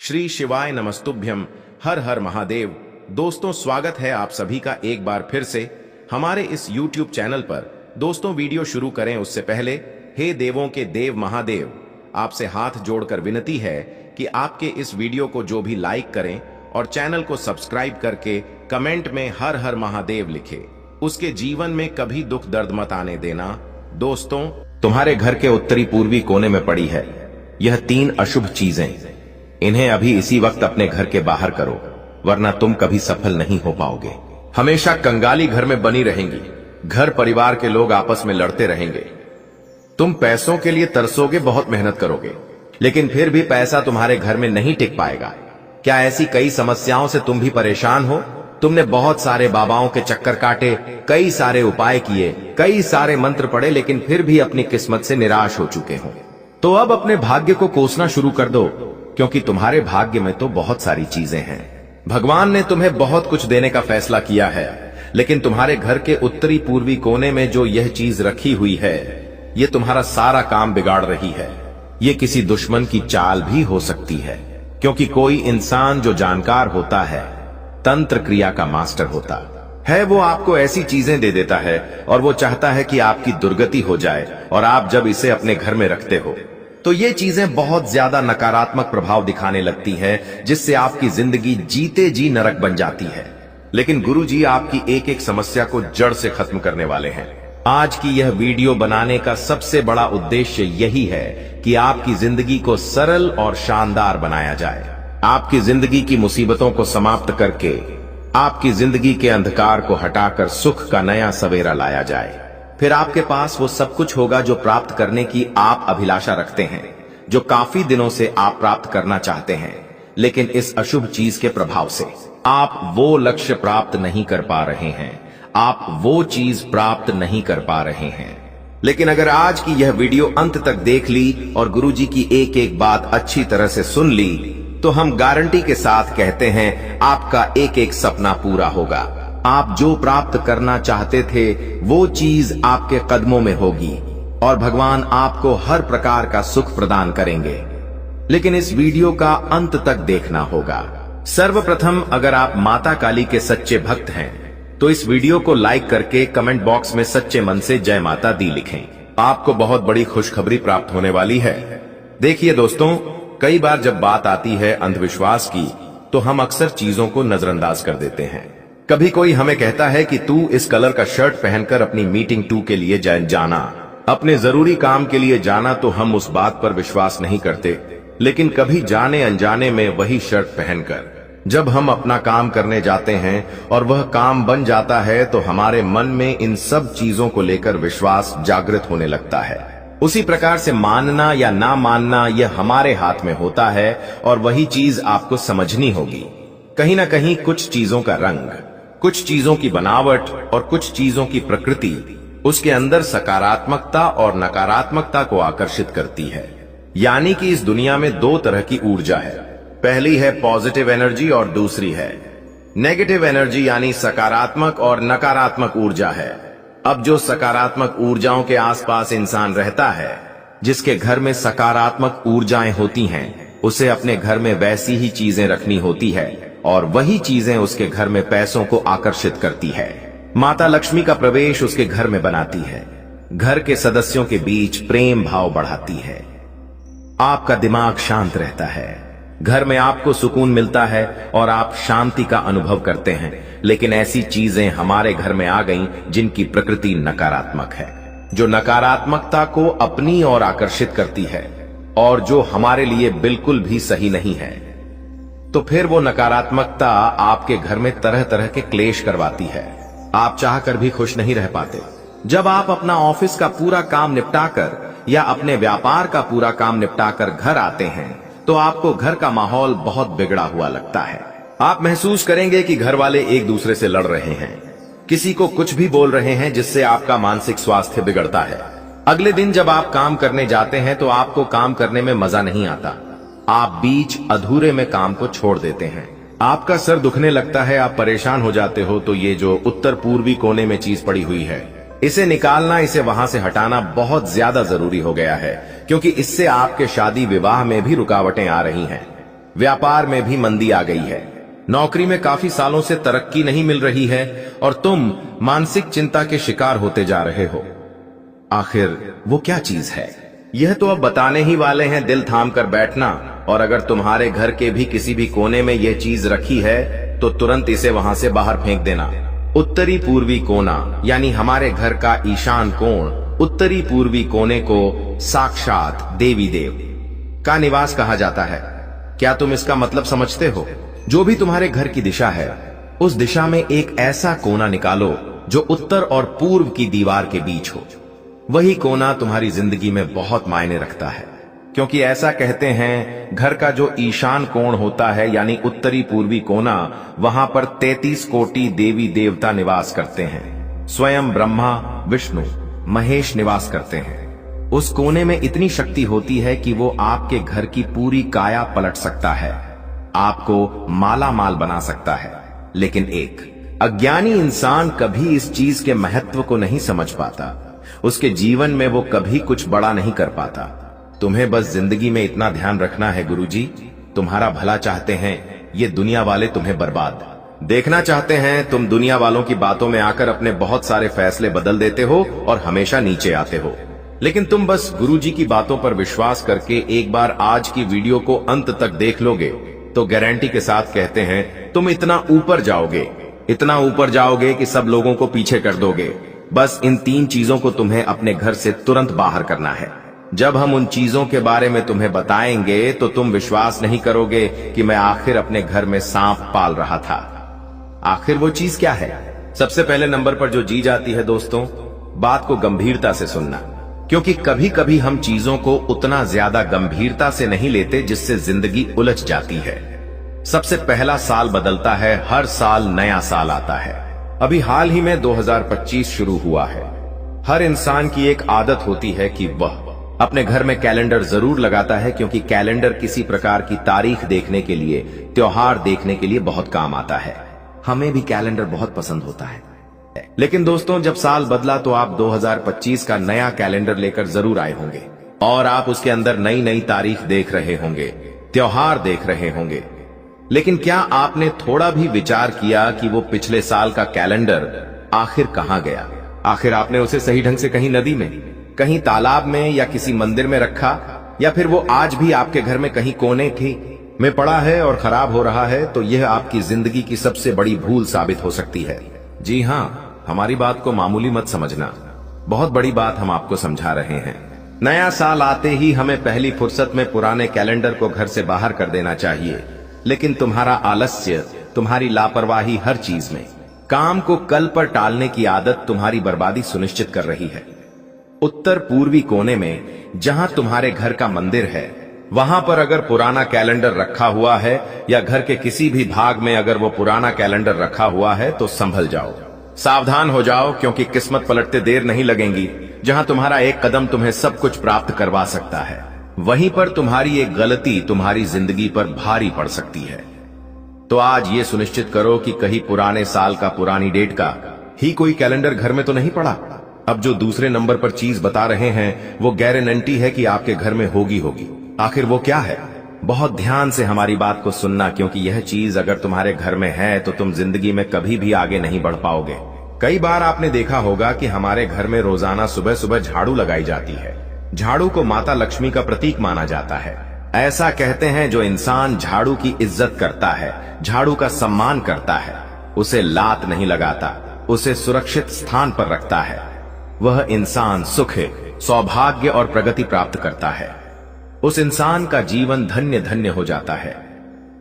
श्री शिवाय नमस्तुभ्यम। हर हर महादेव। दोस्तों, स्वागत है आप सभी का एक बार फिर से हमारे इस YouTube चैनल पर। दोस्तों, वीडियो शुरू करें उससे पहले हे देवों के देव महादेव, आपसे हाथ जोड़कर विनती है कि आपके इस वीडियो को जो भी लाइक करें और चैनल को सब्सक्राइब करके कमेंट में हर हर महादेव लिखे, उसके जीवन में कभी दुख दर्द मत आने देना। दोस्तों, तुम्हारे घर के उत्तरी पूर्वी कोने में पड़ी है यह 3 अशुभ चीजें। इन्हें अभी इसी वक्त अपने घर के बाहर करो, वरना तुम कभी सफल नहीं हो पाओगे। हमेशा कंगाली घर में बनी रहेंगी, घर परिवार के लोग आपस में लड़ते रहेंगे। तुम पैसों के लिए तरसोगे, बहुत मेहनत करोगे, लेकिन फिर भी पैसा तुम्हारे घर में नहीं टिक पाएगा। क्या ऐसी कई समस्याओं से तुम भी परेशान हो? तुमने बहुत सारे बाबाओं के चक्कर काटे, कई सारे उपाय किए, कई सारे मंत्र पढ़े, लेकिन फिर भी अपनी किस्मत से निराश हो चुके हो। तो अब अपने भाग्य को कोसना शुरू कर दो, क्योंकि तुम्हारे भाग्य में तो बहुत सारी चीजें हैं। भगवान ने तुम्हें बहुत कुछ देने का फैसला किया है, लेकिन तुम्हारे घर के उत्तरी पूर्वी कोने में जो यह चीज रखी हुई है, ये तुम्हारा सारा काम बिगाड़ रही है। ये किसी दुश्मन की चाल भी हो सकती है, क्योंकि कोई इंसान जो जानकार होता है, तंत्र क्रिया का मास्टर होता है, वो आपको ऐसी चीजें दे देता है और वो चाहता है कि आपकी दुर्गति हो जाए। और आप जब इसे अपने घर में रखते हो तो ये चीजें बहुत ज्यादा नकारात्मक प्रभाव दिखाने लगती हैं, जिससे आपकी जिंदगी जीते जी नरक बन जाती है। लेकिन गुरुजी आपकी एक एक समस्या को जड़ से खत्म करने वाले हैं। आज की यह वीडियो बनाने का सबसे बड़ा उद्देश्य यही है कि आपकी जिंदगी को सरल और शानदार बनाया जाए, आपकी जिंदगी की मुसीबतों को समाप्त करके आपकी जिंदगी के अंधकार को हटाकर सुख का नया सवेरा लाया जाए। फिर आपके पास वो सब कुछ होगा जो प्राप्त करने की आप अभिलाषा रखते हैं, जो काफी दिनों से आप प्राप्त करना चाहते हैं, लेकिन इस अशुभ चीज के प्रभाव से आप वो लक्ष्य प्राप्त नहीं कर पा रहे हैं, आप वो चीज प्राप्त नहीं कर पा रहे हैं। लेकिन अगर आज की यह वीडियो अंत तक देख ली और गुरुजी की एक एक बात अच्छी तरह से सुन ली, तो हम गारंटी के साथ कहते हैं आपका एक एक सपना पूरा होगा। आप जो प्राप्त करना चाहते थे वो चीज आपके कदमों में होगी और भगवान आपको हर प्रकार का सुख प्रदान करेंगे। लेकिन इस वीडियो का अंत तक देखना होगा। सर्वप्रथम, अगर आप माता काली के सच्चे भक्त हैं तो इस वीडियो को लाइक करके कमेंट बॉक्स में सच्चे मन से जय माता दी लिखें। आपको बहुत बड़ी खुशखबरी प्राप्त होने वाली है। देखिए दोस्तों, कई बार जब बात आती है अंधविश्वास की, तो हम अक्सर चीजों को नजरअंदाज कर देते हैं। कभी कोई हमें कहता है कि तू इस कलर का शर्ट पहनकर अपनी मीटिंग 2 के लिए जाना, अपने जरूरी काम के लिए जाना, तो हम उस बात पर विश्वास नहीं करते। लेकिन कभी जाने अनजाने में वही शर्ट पहनकर जब हम अपना काम करने जाते हैं और वह काम बन जाता है, तो हमारे मन में इन सब चीजों को लेकर विश्वास जागृत होने लगता है। उसी प्रकार से मानना या ना मानना यह हमारे हाथ में होता है, और वही चीज आपको समझनी होगी। कहीं ना कहीं कुछ चीजों का रंग, कुछ चीजों की बनावट और कुछ चीजों की प्रकृति उसके अंदर सकारात्मकता और नकारात्मकता को आकर्षित करती है। यानी कि इस दुनिया में 2 तरह की ऊर्जा है। पहली है पॉजिटिव एनर्जी और दूसरी है नेगेटिव एनर्जी, यानी सकारात्मक और नकारात्मक ऊर्जा है। अब जो सकारात्मक ऊर्जाओं के आसपास इंसान रहता है, जिसके घर में सकारात्मक ऊर्जाएं होती हैं, उसे अपने घर में वैसी ही चीजें रखनी होती है और वही चीजें उसके घर में पैसों को आकर्षित करती है। माता लक्ष्मी का प्रवेश उसके घर में बनाती है, घर के सदस्यों के बीच प्रेम भाव बढ़ाती है, आपका दिमाग शांत रहता है, घर में आपको सुकून मिलता है और आप शांति का अनुभव करते हैं। लेकिन ऐसी चीजें हमारे घर में आ गईं जिनकी प्रकृति नकारात्मक है, जो नकारात्मकता को अपनी ओर आकर्षित करती है और जो हमारे लिए बिल्कुल भी सही नहीं है। तो फिर वो नकारात्मकता आपके घर में तरह तरह के क्लेश करवाती है। आप चाहकर भी खुश नहीं रह पाते। जब आप अपना ऑफिस का पूरा काम निपटाकर या अपने व्यापार का पूरा काम निपटाकर घर आते हैं, तो आपको घर का माहौल बहुत बिगड़ा हुआ लगता है। आप महसूस करेंगे कि घर वाले एक दूसरे से लड़ रहे हैं, किसी को कुछ भी बोल रहे हैं, जिससे आपका मानसिक स्वास्थ्य बिगड़ता है। अगले दिन जब आप काम करने जाते हैं तो आपको काम करने में मजा नहीं आता, आप बीच अधूरे में काम को छोड़ देते हैं, आपका सर दुखने लगता है, आप परेशान हो जाते हो। तो ये जो उत्तर पूर्वी कोने में चीज पड़ी हुई है, इसे निकालना, इसे वहां से हटाना बहुत ज्यादा जरूरी हो गया है, क्योंकि इससे आपके शादी विवाह में भी रुकावटें आ रही हैं। व्यापार में भी मंदी आ गई है, नौकरी में काफी सालों से तरक्की नहीं मिल रही है और तुम मानसिक चिंता के शिकार होते जा रहे हो। आखिर वो क्या चीज है? यह तो अब बताने ही वाले हैं, दिल थाम कर बैठना। और अगर तुम्हारे घर के भी किसी भी कोने में यह चीज रखी है तो तुरंत इसे वहां से बाहर फेंक देना। उत्तरी पूर्वी कोना यानी हमारे घर का ईशान कोण, उत्तरी पूर्वी कोने को साक्षात देवी देव का निवास कहा जाता है। क्या तुम इसका मतलब समझते हो? जो भी तुम्हारे घर की दिशा है, उस दिशा में एक ऐसा कोना निकालो जो उत्तर और पूर्व की दीवार के बीच हो। वही कोना तुम्हारी जिंदगी में बहुत मायने रखता है, क्योंकि ऐसा कहते हैं घर का जो ईशान कोण होता है यानी उत्तरी पूर्वी कोना, वहां पर 33 कोटि देवी देवता निवास करते हैं। स्वयं ब्रह्मा, विष्णु, महेश निवास करते हैं। उस कोने में इतनी शक्ति होती है कि वो आपके घर की पूरी काया पलट सकता है, आपको माला माल बना सकता है। लेकिन एक अज्ञानी इंसान कभी इस चीज के महत्व को नहीं समझ पाता। उसके जीवन में वो कभी कुछ बड़ा नहीं कर पाता। तुम्हें बस जिंदगी में इतना ध्यान रखना है, गुरुजी तुम्हारा भला चाहते हैं, ये दुनिया वाले तुम्हें बर्बाद देखना चाहते हैं। तुम दुनिया वालों की बातों में आकर अपने बहुत सारे फैसले बदल देते हो और हमेशा नीचे आते हो। लेकिन तुम बस गुरुजी की बातों पर विश्वास करके एक बार आज की वीडियो को अंत तक देख लोगे तो गारंटी के साथ कहते हैं तुम इतना ऊपर जाओगे कि सब लोगों को पीछे कर दोगे। बस इन 3 चीजों को तुम्हें अपने घर से तुरंत बाहर करना है। जब हम उन चीजों के बारे में तुम्हें बताएंगे तो तुम विश्वास नहीं करोगे कि मैं आखिर अपने घर में सांप पाल रहा था। आखिर वो चीज क्या है? सबसे पहले नंबर पर जो चीज आती है दोस्तों, बात को गंभीरता से सुनना, क्योंकि कभी कभी हम चीजों को उतना ज्यादा गंभीरता से नहीं लेते जिससे जिंदगी उलझ जाती है। सबसे पहला साल बदलता है, हर साल नया साल आता है। अभी हाल ही में 2025 शुरू हुआ है। हर इंसान की एक आदत होती है कि वह अपने घर में कैलेंडर जरूर लगाता है, क्योंकि कैलेंडर किसी प्रकार की तारीख देखने के लिए, त्योहार देखने के लिए बहुत काम आता है। हमें भी कैलेंडर बहुत पसंद होता है। लेकिन दोस्तों, जब साल बदला तो आप 2025 का नया कैलेंडर लेकर जरूर आए होंगे और आप उसके अंदर नई नई तारीख देख रहे होंगे, त्योहार देख रहे होंगे। लेकिन क्या आपने थोड़ा भी विचार किया कि वो पिछले साल का कैलेंडर आखिर कहां गया? आखिर आपने उसे सही ढंग से कहीं नदी में, कहीं तालाब में या किसी मंदिर में रखा, या फिर वो आज भी आपके घर में कहीं कोने में पड़ा है और खराब हो रहा है? तो यह आपकी जिंदगी की सबसे बड़ी भूल साबित हो सकती है। जी हाँ, हमारी बात को मामूली मत समझना, बहुत बड़ी बात हम आपको समझा रहे हैं। नया साल आते ही हमें पहली फुर्सत में पुराने कैलेंडर को घर से बाहर कर देना चाहिए। लेकिन तुम्हारा आलस्य, तुम्हारी लापरवाही हर चीज में, काम को कल पर टालने की आदत तुम्हारी बर्बादी सुनिश्चित कर रही है। उत्तर पूर्वी कोने में जहां तुम्हारे घर का मंदिर है, वहां पर अगर पुराना कैलेंडर रखा हुआ है या घर के किसी भी भाग में अगर वो पुराना कैलेंडर रखा हुआ है तो संभल जाओ, सावधान हो जाओ, क्योंकि किस्मत पलटते देर नहीं लगेंगी। जहां तुम्हारा एक कदम तुम्हें सब कुछ प्राप्त करवा सकता है, वहीं पर तुम्हारी एक गलती तुम्हारी जिंदगी पर भारी पड़ सकती है। तो आज ये सुनिश्चित करो कि कहीं पुराने साल का, पुरानी डेट का ही कोई कैलेंडर घर में तो नहीं पड़ा। अब जो दूसरे नंबर पर चीज बता रहे हैं वो गारंटी है कि आपके घर में होगी। आखिर वो क्या है? बहुत ध्यान से हमारी बात को सुनना, क्योंकि यह चीज अगर तुम्हारे घर में है तो तुम जिंदगी में कभी भी आगे नहीं बढ़ पाओगे। कई बार आपने देखा होगा कि हमारे घर में रोजाना सुबह सुबह झाड़ू लगाई जाती है। झाड़ू को माता लक्ष्मी का प्रतीक माना जाता है। ऐसा कहते हैं जो इंसान झाड़ू की इज्जत करता है, झाड़ू का सम्मान करता है, उसे लात नहीं लगाता, उसे सुरक्षित स्थान पर रखता है, वह इंसान सुख, सौभाग्य और प्रगति प्राप्त करता है। उस इंसान का जीवन धन्य धन्य हो जाता है।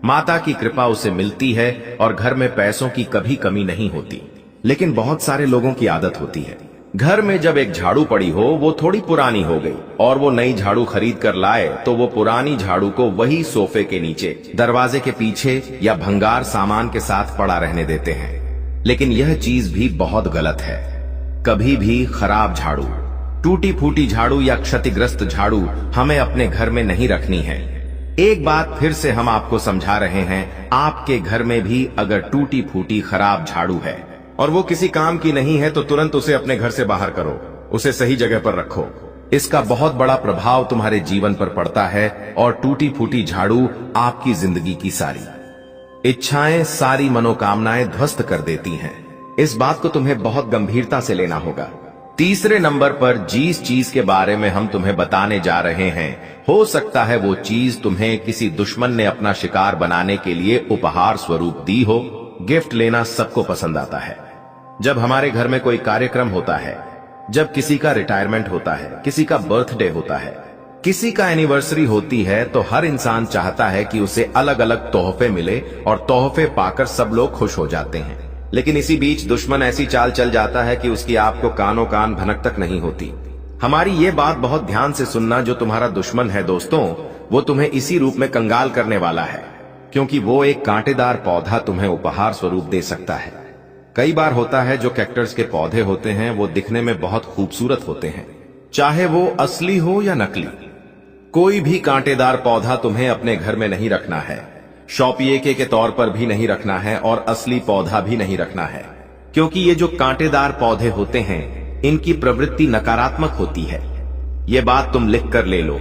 माता की कृपा उसे मिलती है और घर में पैसों की कभी कमी नहीं होती। लेकिन बहुत सारे लोगों की आदत होती है, घर में जब एक झाड़ू पड़ी हो, वो थोड़ी पुरानी हो गई और वो नई झाड़ू खरीद कर लाए तो वो पुरानी झाड़ू को वही सोफे के नीचे, दरवाजे के पीछे या भंगार सामान के साथ पड़ा रहने देते हैं। लेकिन यह चीज भी बहुत गलत है। कभी भी खराब झाड़ू, टूटी फूटी झाड़ू या क्षतिग्रस्त झाड़ू हमें अपने घर में नहीं रखनी है। एक बात फिर से हम आपको समझा रहे हैं, आपके घर में भी अगर टूटी फूटी खराब झाड़ू है और वो किसी काम की नहीं है तो तुरंत उसे अपने घर से बाहर करो, उसे सही जगह पर रखो। इसका बहुत बड़ा प्रभाव तुम्हारे जीवन पर पड़ता है और टूटी फूटी झाड़ू आपकी जिंदगी की सारी इच्छाएं, सारी मनोकामनाएं ध्वस्त कर देती हैं। इस बात को तुम्हें बहुत गंभीरता से लेना होगा। तीसरे नंबर पर जिस चीज के बारे में हम तुम्हें बताने जा रहे हैं, हो सकता है वो चीज तुम्हें किसी दुश्मन ने अपना शिकार बनाने के लिए उपहार स्वरूप दी हो। गिफ्ट लेना सबको पसंद आता है। जब हमारे घर में कोई कार्यक्रम होता है, जब किसी का रिटायरमेंट होता है, किसी का बर्थडे होता है, किसी का एनिवर्सरी होती है, तो हर इंसान चाहता है कि उसे अलग अलग तोहफे मिले और तोहफे पाकर सब लोग खुश हो जाते हैं। लेकिन इसी बीच दुश्मन ऐसी चाल चल जाता है कि उसकी आपको कानों कान भनक तक नहीं होती। हमारी ये बात बहुत ध्यान से सुनना, जो तुम्हारा दुश्मन है दोस्तों, वो तुम्हें इसी रूप में कंगाल करने वाला है, क्योंकि वो एक कांटेदार पौधा तुम्हें उपहार स्वरूप दे सकता है। कई बार होता है जो कैक्टस के पौधे होते हैं वो दिखने में बहुत खूबसूरत होते हैं, चाहे वो असली हो या नकली। कोई भी कांटेदार पौधा तुम्हें अपने घर में नहीं रखना है, शौपिये के तौर पर भी नहीं रखना है और असली पौधा भी नहीं रखना है, क्योंकि ये जो कांटेदार पौधे होते हैं इनकी प्रवृत्ति नकारात्मक होती है। ये बात तुम लिख कर ले लो।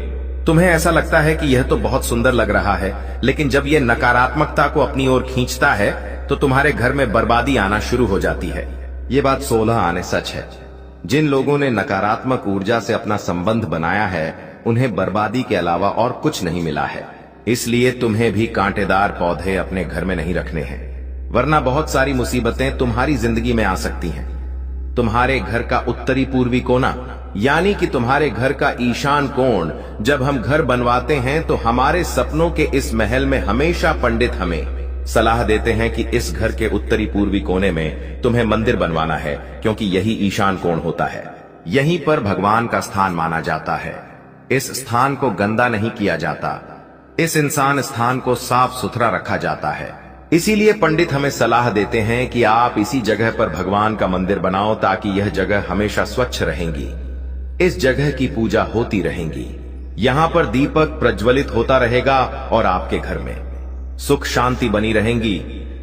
तुम्हें ऐसा लगता है कि यह तो बहुत सुंदर लग रहा है, लेकिन जब यह नकारात्मकता को अपनी ओर खींचता है तो तुम्हारे घर में बर्बादी आना शुरू हो जाती है। ये बात 16 आने सच है। जिन लोगों ने नकारात्मक ऊर्जा से अपना संबंध बनाया है उन्हें बर्बादी के अलावा और कुछ नहीं मिला है। इसलिए तुम्हें भी कांटेदार पौधे अपने घर में नहीं रखने हैं, वरना बहुत सारी मुसीबतें तुम्हारी जिंदगी में आ सकती हैं। तुम्हारे घर का उत्तरी पूर्वी कोना, यानी कि तुम्हारे घर का ईशान कोण, जब हम घर बनवाते हैं तो हमारे सपनों के इस महल में हमेशा पंडित हमें सलाह देते हैं कि इस घर के उत्तरी पूर्वी कोने में तुम्हें मंदिर बनवाना है, क्योंकि यही ईशान कोण होता है। यहीं पर भगवान का स्थान माना जाता है। इस स्थान को गंदा नहीं किया जाता, इस इंसान स्थान को साफ सुथरा रखा जाता है। इसीलिए पंडित हमें सलाह देते हैं कि आप इसी जगह पर भगवान का मंदिर बनाओ, ताकि यह जगह हमेशा स्वच्छ रहेंगी, इस जगह की पूजा होती रहेगी, यहाँ पर दीपक प्रज्वलित होता रहेगा और आपके घर में सुख शांति बनी रहेंगी,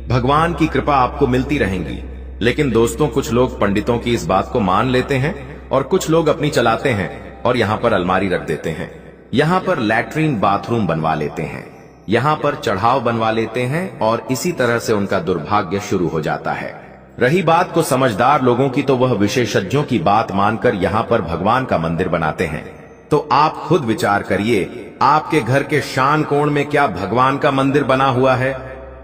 भगवान की कृपा आपको मिलती रहेंगी। लेकिन दोस्तों, कुछ लोग पंडितों की इस बात को मान लेते हैं और कुछ लोग अपनी चलाते हैं और यहाँ पर अलमारी रख देते हैं, यहाँ पर लैट्रीन बाथरूम बनवा लेते हैं, यहाँ पर चढ़ाव बनवा लेते हैं और इसी तरह से उनका दुर्भाग्य शुरू हो जाता है। रही बात को समझदार लोगों की, तो वह विशेषज्ञों की बात मानकर यहाँ पर भगवान का मंदिर बनाते हैं। तो आप खुद विचार करिए, आपके घर के शान कोण में क्या भगवान का मंदिर बना हुआ है?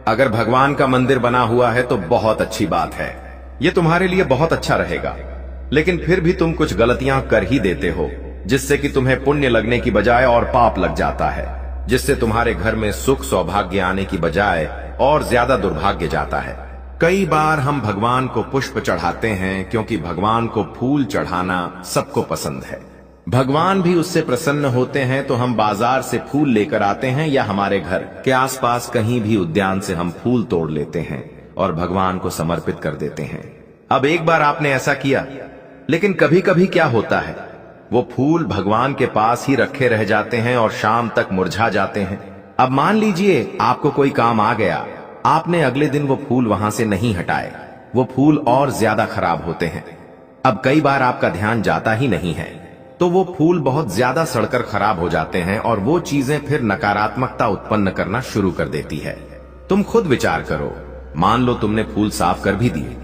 अगर भगवान का मंदिर बना हुआ है तो बहुत अच्छी बात है, ये तुम्हारे लिए बहुत अच्छा रहेगा। लेकिन फिर भी तुम कुछ गलतियां कर ही देते हो, जिससे कि तुम्हें पुण्य लगने की बजाय और पाप लग जाता है, जिससे तुम्हारे घर में सुख सौभाग्य आने की बजाय और ज्यादा दुर्भाग्य जाता है। कई बार हम भगवान को पुष्प चढ़ाते हैं, क्योंकि भगवान को फूल चढ़ाना सबको पसंद है। भगवान भी उससे प्रसन्न होते हैं, तो हम बाजार से फूल लेकर आते हैं या हमारे घर के आसपास कहीं भी उद्यान से हम फूल तोड़ लेते हैं और भगवान को समर्पित कर देते हैं। अब एक बार आपने ऐसा किया, लेकिन कभी कभी क्या होता है, वो फूल भगवान के पास ही रखे रह जाते हैं और शाम तक मुरझा जाते हैं। अब मान लीजिए आपको कोई काम आ गया, आपने अगले दिन वो फूल वहां से नहीं हटाए, वो फूल और ज्यादा खराब होते हैं। अब कई बार आपका ध्यान जाता ही नहीं है, तो वो फूल बहुत ज्यादा सड़कर खराब हो जाते हैं और वो चीजें फिर नकारात्मकता उत्पन्न करना शुरू कर देती है। तुम खुद विचार करो, मान लो तुमने फूल साफ कर भी दिए,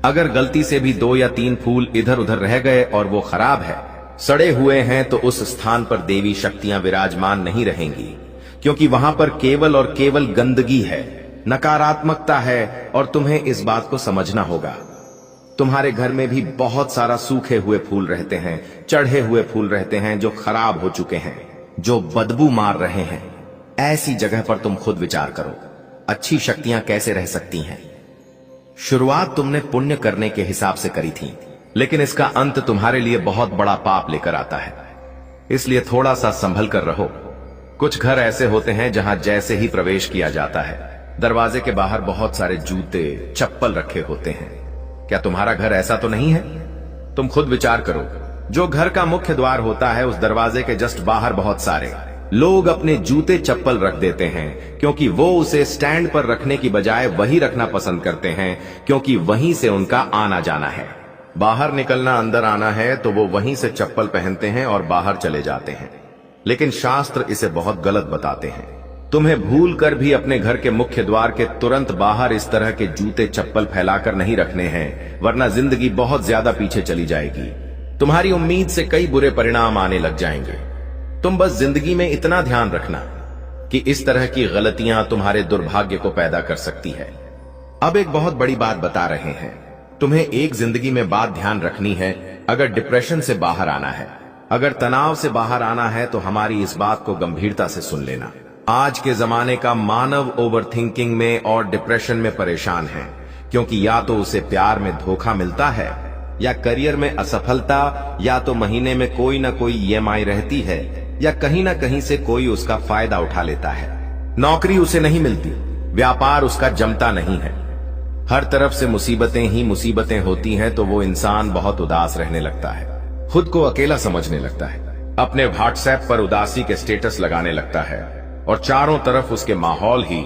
अगर गलती से भी 2 या 3 फूल इधर उधर रह गए और वो खराब है, सड़े हुए हैं, तो उस स्थान पर देवी शक्तियां विराजमान नहीं रहेंगी, क्योंकि वहां पर केवल और केवल गंदगी है, नकारात्मकता है। और तुम्हें इस बात को समझना होगा। तुम्हारे घर में भी बहुत सारा सूखे हुए फूल रहते हैं, चढ़े हुए फूल रहते हैं जो खराब हो चुके हैं, जो बदबू मार रहे हैं। ऐसी जगह पर तुम खुद विचार करो, अच्छी शक्तियां कैसे रह सकती हैं? शुरुआत तुमने पुण्य करने के हिसाब से करी थी, लेकिन इसका अंत तुम्हारे लिए बहुत बड़ा पाप लेकर आता है। इसलिए थोड़ा सा संभल कर रहो। कुछ घर ऐसे होते हैं जहां जैसे ही प्रवेश किया जाता है, दरवाजे के बाहर बहुत सारे जूते चप्पल रखे होते हैं। क्या तुम्हारा घर ऐसा तो नहीं है? तुम खुद विचार करो। जो घर का मुख्य द्वार होता है, उस दरवाजे के जस्ट बाहर बहुत सारे लोग अपने जूते चप्पल रख देते हैं, क्योंकि वो उसे स्टैंड पर रखने की बजाय वही रखना पसंद करते हैं, क्योंकि वहीं से उनका आना जाना है। बाहर निकलना, अंदर आना है तो वो वहीं से चप्पल पहनते हैं और बाहर चले जाते हैं। लेकिन शास्त्र इसे बहुत गलत बताते हैं। तुम्हें भूल कर भी अपने घर के मुख्य द्वार के तुरंत बाहर इस तरह के जूते चप्पल फैलाकर नहीं रखने हैं, वरना जिंदगी बहुत ज्यादा पीछे चली जाएगी। तुम्हारी उम्मीद से कई बुरे परिणाम आने लग जाएंगे। तुम बस जिंदगी में इतना ध्यान रखना कि इस तरह की गलतियां तुम्हारे दुर्भाग्य को पैदा कर सकती है। अब एक बहुत बड़ी बात बता रहे हैं। तुम्हें एक जिंदगी में बात ध्यान रखनी है। अगर डिप्रेशन से बाहर आना है, अगर तनाव से बाहर आना है, तो हमारी इस बात को गंभीरता से सुन लेना। आज के जमाने का मानव ओवरथिंकिंग में और डिप्रेशन में परेशान है, क्योंकि या तो उसे प्यार में धोखा मिलता है, या करियर में असफलता, या तो महीने में कोई ना कोई ईएमआई रहती है, या कहीं ना कहीं से कोई उसका फायदा उठा लेता है। नौकरी उसे नहीं मिलती, व्यापार उसका जमता नहीं है, हर तरफ से मुसीबतें ही मुसीबतें होती हैं, तो वो इंसान बहुत उदास रहने लगता है, खुद को अकेला समझने लगता है, अपने व्हाट्सएप पर उदासी के स्टेटस लगाने लगता है, और चारों तरफ उसके माहौल ही,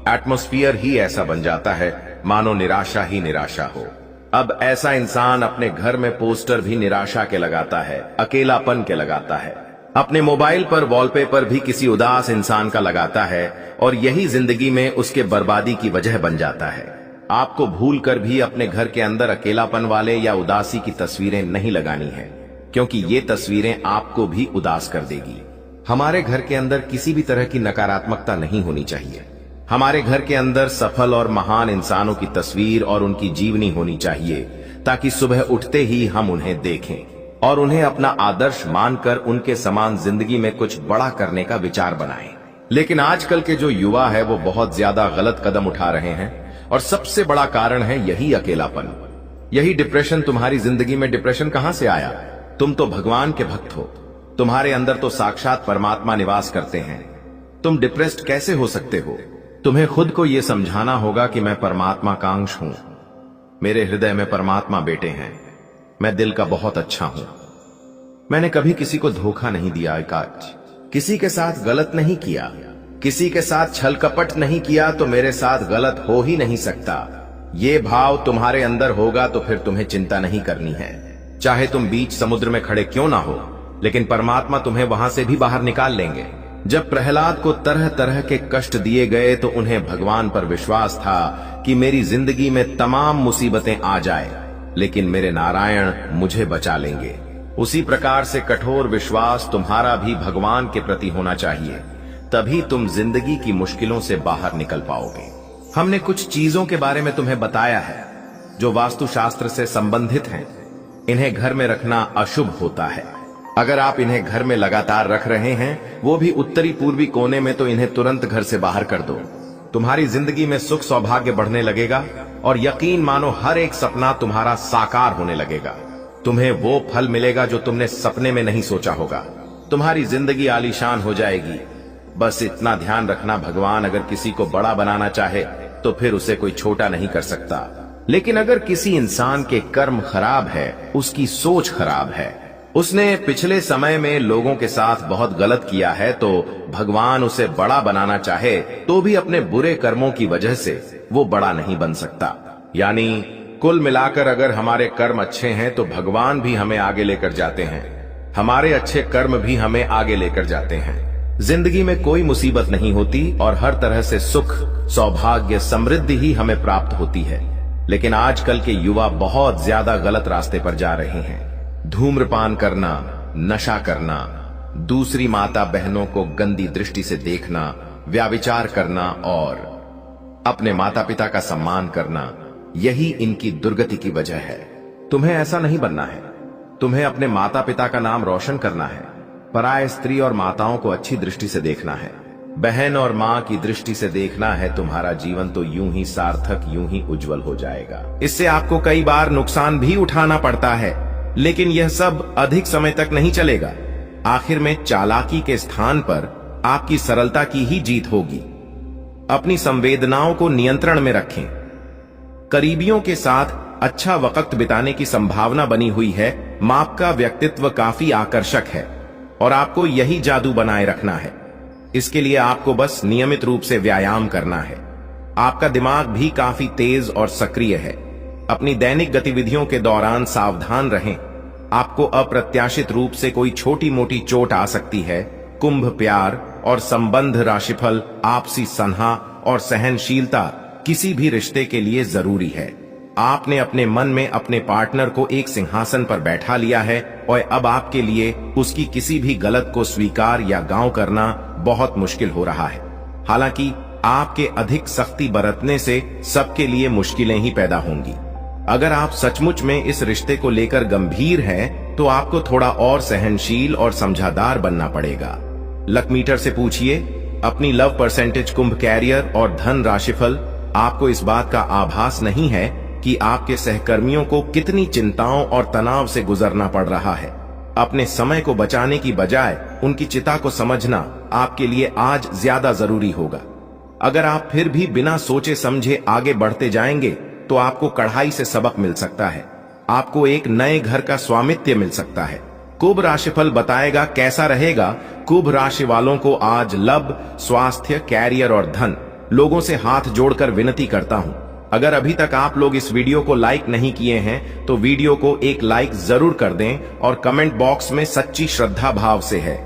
एटमॉस्फेयर ही ऐसा बन जाता है मानो निराशा ही निराशा हो। अब ऐसा इंसान अपने घर में पोस्टर भी निराशा के लगाता है, अकेलापन के लगाता है, अपने मोबाइल पर वॉलपेपर भी किसी उदास इंसान का लगाता है, और यही जिंदगी में उसके बर्बादी की वजह बन जाता है। आपको भूलकर भी अपने घर के अंदर अकेलापन वाले या उदासी की तस्वीरें नहीं लगानी है, क्योंकि ये तस्वीरें आपको भी उदास कर देगी। हमारे घर के अंदर किसी भी तरह की नकारात्मकता नहीं होनी चाहिए। हमारे घर के अंदर सफल और महान इंसानों की तस्वीर और उनकी जीवनी होनी चाहिए, ताकि सुबह उठते ही हम उन्हें देखें और उन्हें अपना आदर्श मानकर उनके समान जिंदगी में कुछ बड़ा करने का विचार बनाएं। लेकिन आजकल के जो युवा है वो बहुत ज्यादा गलत कदम उठा रहे हैं, और सबसे बड़ा कारण है यही अकेलापन, यही डिप्रेशन। तुम्हारी जिंदगी में डिप्रेशन कहां से आया? तुम तो भगवान के भक्त हो, तुम्हारे अंदर तो साक्षात परमात्मा निवास करते हैं। तुम डिप्रेस्ड कैसे हो सकते हो? तुम्हें खुद को यह समझाना होगा कि मैं परमात्मा का अंश हूं, मेरे हृदय में परमात्मा बेटे हैं, मैं दिल का बहुत अच्छा हूं, मैंने कभी किसी को धोखा नहीं दिया, किसी के साथ गलत नहीं किया, किसी के साथ छल कपट नहीं किया, तो मेरे साथ गलत हो ही नहीं सकता। ये भाव तुम्हारे अंदर होगा तो फिर तुम्हें चिंता नहीं करनी है। चाहे तुम बीच समुद्र में खड़े क्यों ना हो, लेकिन परमात्मा तुम्हें वहां से भी बाहर निकाल लेंगे। जब प्रहलाद को तरह तरह के कष्ट दिए गए तो उन्हें भगवान पर विश्वास था कि मेरी जिंदगी में तमाम मुसीबतें आ जाए, लेकिन मेरे नारायण मुझे बचा लेंगे। उसी प्रकार से कठोर विश्वास तुम्हारा भी भगवान के प्रति होना चाहिए, तभी तुम जिंदगी की मुश्किलों से बाहर निकल पाओगे। हमने कुछ चीजों के बारे में तुम्हें बताया है जो वास्तुशास्त्र से संबंधित हैं। इन्हें घर में रखना अशुभ होता है। अगर आप इन्हें घर में लगातार रख रहे हैं, वो भी उत्तरी पूर्वी कोने में, तो इन्हें तुरंत घर से बाहर कर दो। तुम्हारी जिंदगी में सुख सौभाग्य बढ़ने लगेगा और यकीन मानो हर एक सपना तुम्हारा साकार होने लगेगा। तुम्हें वो फल मिलेगा जो तुमने सपने में नहीं सोचा होगा। तुम्हारी जिंदगी आलीशान हो जाएगी। बस इतना ध्यान रखना, भगवान अगर किसी को बड़ा बनाना चाहे तो फिर उसे कोई छोटा नहीं कर सकता। लेकिन अगर किसी इंसान के कर्म खराब है, उसकी सोच खराब है, उसने पिछले समय में लोगों के साथ बहुत गलत किया है, तो भगवान उसे बड़ा बनाना चाहे तो भी अपने बुरे कर्मों की वजह से वो बड़ा नहीं बन सकता। यानी कुल मिलाकर अगर हमारे कर्म अच्छे हैं तो भगवान भी हमें आगे लेकर जाते हैं, हमारे अच्छे कर्म भी हमें आगे लेकर जाते हैं। जिंदगी में कोई मुसीबत नहीं होती और हर तरह से सुख सौभाग्य समृद्धि ही हमें प्राप्त होती है। लेकिन आजकल के युवा बहुत ज्यादा गलत रास्ते पर जा रहे हैं। धूम्रपान करना, नशा करना, दूसरी माता बहनों को गंदी दृष्टि से देखना, व्याभिचार करना और अपने माता पिता का सम्मान करना, यही इनकी दुर्गति की वजह है। तुम्हें ऐसा नहीं बनना है। तुम्हें अपने माता पिता का नाम रोशन करना है। पराय स्त्री और माताओं को अच्छी दृष्टि से देखना है। बहन और माँ की दृष्टि से देखना है। तुम्हारा जीवन तो यूं ही सार्थक, यूं ही उज्जवल हो जाएगा। इससे आपको कई बार नुकसान भी उठाना पड़ता है, लेकिन यह सब अधिक समय तक नहीं चलेगा। आखिर में चालाकी के स्थान पर आपकी सरलता की ही जीत होगी। अपनी संवेदनाओं को नियंत्रण में रखें। करीबियों के साथ अच्छा वक्त बिताने की संभावना बनी हुई है। मां का व्यक्तित्व काफी आकर्षक है और आपको यही जादू बनाए रखना है। इसके लिए आपको बस नियमित रूप से व्यायाम करना है। आपका दिमाग भी काफी तेज और सक्रिय है। अपनी दैनिक गतिविधियों के दौरान सावधान रहें। आपको अप्रत्याशित रूप से कोई छोटी मोटी चोट आ सकती है। कुंभ प्यार और संबंध राशिफल, आपसी सन्हा और सहनशीलता किसी भी रिश्ते के लिए जरूरी है। आपने अपने मन में अपने पार्टनर को एक सिंहासन पर बैठा लिया है और अब आपके लिए उसकी किसी भी गलत को स्वीकार या गांव करना बहुत मुश्किल हो रहा है। हालांकि आपके अधिक सख्ती बरतने से सबके लिए मुश्किलें ही पैदा होंगी। अगर आप सचमुच में इस रिश्ते को लेकर गंभीर हैं, तो आपको थोड़ा और सहनशील और समझदार बनना पड़ेगा। लक मीटर से पूछिए अपनी लव परसेंटेज, कुंभ कैरियर और धन राशिफल। आपको इस बात का आभास नहीं है कि आपके सहकर्मियों को कितनी चिंताओं और तनाव से गुजरना पड़ रहा है। अपने समय को बचाने की बजाय उनकी चिता को समझना आपके लिए आज ज्यादा जरूरी होगा। अगर आप फिर भी बिना सोचे समझे आगे बढ़ते जाएंगे, तो आपको कढ़ाई से सबक मिल सकता है। आपको एक नए घर का स्वामित्व मिल सकता है। कुंभ राशिफल बताएगा कैसा रहेगा। कुंभ राशि वालों को आज लव, स्वास्थ्य, कैरियर और धन। लोगों से हाथ जोड़कर विनती करता हूं, अगर अभी तक आप लोग इस वीडियो को लाइक नहीं किए हैं, तो वीडियो को एक लाइक जरूर कर दें और कमेंट बॉक्स में सच्ची श्रद्धा भाव से है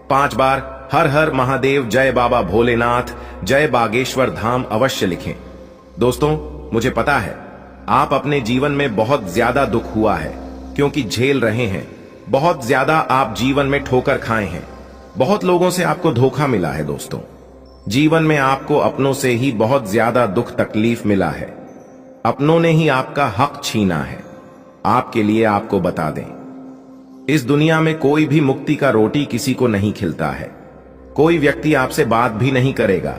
5 बार हर हर महादेव, जय बाबा भोलेनाथ, जय बागेश्वर धाम अवश्य लिखें। दोस्तों, मुझे पता है आप अपने जीवन में बहुत ज्यादा दुख हुआ है, क्योंकि झेल रहे हैं। बहुत ज्यादा आप जीवन में ठोकर खाए हैं। बहुत लोगों से आपको धोखा मिला है। दोस्तों, जीवन में आपको अपनों से ही बहुत ज्यादा दुख तकलीफ मिला है। अपनों ने ही आपका हक छीना है। आपके लिए आपको बता दें, इस दुनिया में कोई भी मुक्ति का रोटी किसी को नहीं खिलता है। कोई व्यक्ति आपसे बात भी नहीं करेगा।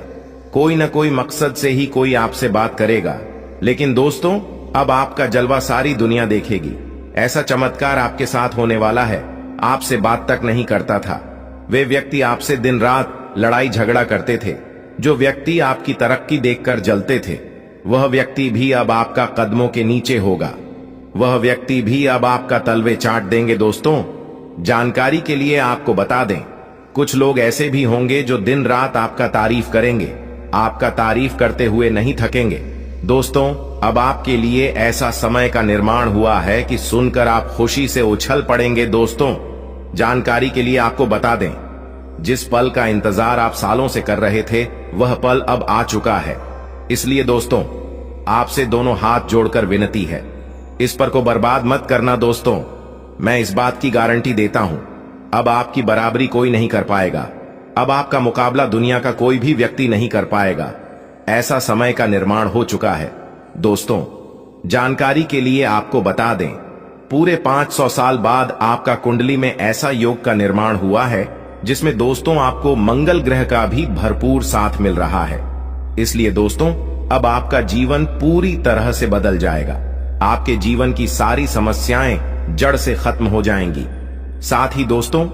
कोई न कोई मकसद से ही कोई आपसे बात करेगा। लेकिन दोस्तों, अब आपका जलवा सारी दुनिया देखेगी। ऐसा चमत्कार आपके साथ होने वाला है। आपसे बात तक नहीं करता था। वे व्यक्ति आपसे दिन रात लड़ाई झगड़ा करते थे। जो व्यक्ति आपकी तरक्की देखकर जलते थे, वह व्यक्ति भी अब आपका कदमों के नीचे होगा। वह व्यक्ति भी अब आपका तलवे चाट देंगे। दोस्तों, जानकारी के लिए आपको बता दें, कुछ लोग ऐसे भी होंगे जो दिन रात आपका तारीफ करेंगे। आपका तारीफ करते हुए नहीं थकेंगे। दोस्तों, अब आपके लिए ऐसा समय का निर्माण हुआ है कि सुनकर आप खुशी से उछल पड़ेंगे। दोस्तों, जानकारी के लिए आपको बता दें, जिस पल का इंतजार आप सालों से कर रहे थे, वह पल अब आ चुका है। इसलिए दोस्तों, आपसे दोनों हाथ जोड़कर विनती है, इस पर को बर्बाद मत करना। दोस्तों, मैं इस बात की गारंटी देता हूं, अब आपकी बराबरी कोई नहीं कर पाएगा। अब आपका मुकाबला दुनिया का कोई भी व्यक्ति नहीं कर पाएगा। ऐसा समय का निर्माण हो चुका है। दोस्तों, जानकारी के लिए आपको बता दें, पूरे 500 साल बाद आपका कुंडली में ऐसा योग का निर्माण हुआ है, जिसमें दोस्तों आपको मंगल ग्रह का भी भरपूर साथ मिल रहा है। इसलिए दोस्तों, अब आपका जीवन पूरी तरह से बदल जाएगा। आपके जीवन की सारी समस्याएं जड़ से खत्म हो जाएंगी। साथ ही दोस्तों,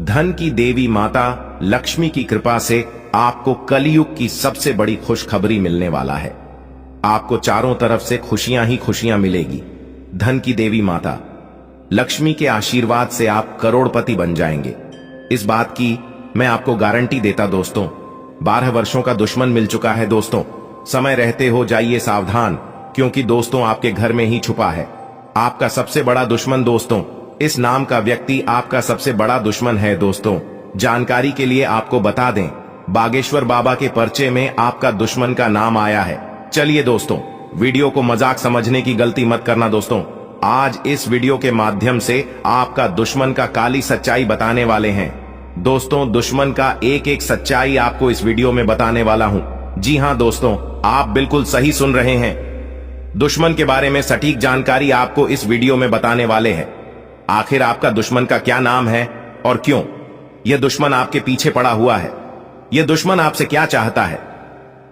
धन की देवी माता लक्ष्मी की कृपा से आपको कलयुग की सबसे बड़ी खुशखबरी मिलने वाला है। आपको चारों तरफ से खुशियां ही खुशियां मिलेगी। धन की देवी माता लक्ष्मी के आशीर्वाद से आप करोड़पति बन जाएंगे। इस बात की मैं आपको गारंटी देता। दोस्तों, 12 वर्षों का दुश्मन मिल चुका है। दोस्तों, समय रहते हो जाइए सावधान, क्योंकि दोस्तों आपके घर में ही छुपा है आपका सबसे बड़ा दुश्मन। दोस्तों, इस नाम का व्यक्ति आपका सबसे बड़ा दुश्मन है। दोस्तों, जानकारी के लिए आपको बता दें, बागेश्वर बाबा के पर्चे में आपका दुश्मन का नाम आया है। चलिए दोस्तों, वीडियो को मजाक समझने की गलती मत करना। दोस्तों, आज इस वीडियो के माध्यम से आपका दुश्मन का काली सच्चाई बताने वाले हैं। दोस्तों, दुश्मन का एक एक सच्चाई आपको इस वीडियो में बताने वाला हूं। जी हां दोस्तों, आप बिल्कुल सही सुन रहे हैं। दुश्मन के बारे में सटीक जानकारी आपको इस वीडियो में बताने वाले हैं। आखिर आपका दुश्मन का क्या नाम है और क्यों यह दुश्मन आपके पीछे पड़ा हुआ है? यह दुश्मन आपसे क्या चाहता है?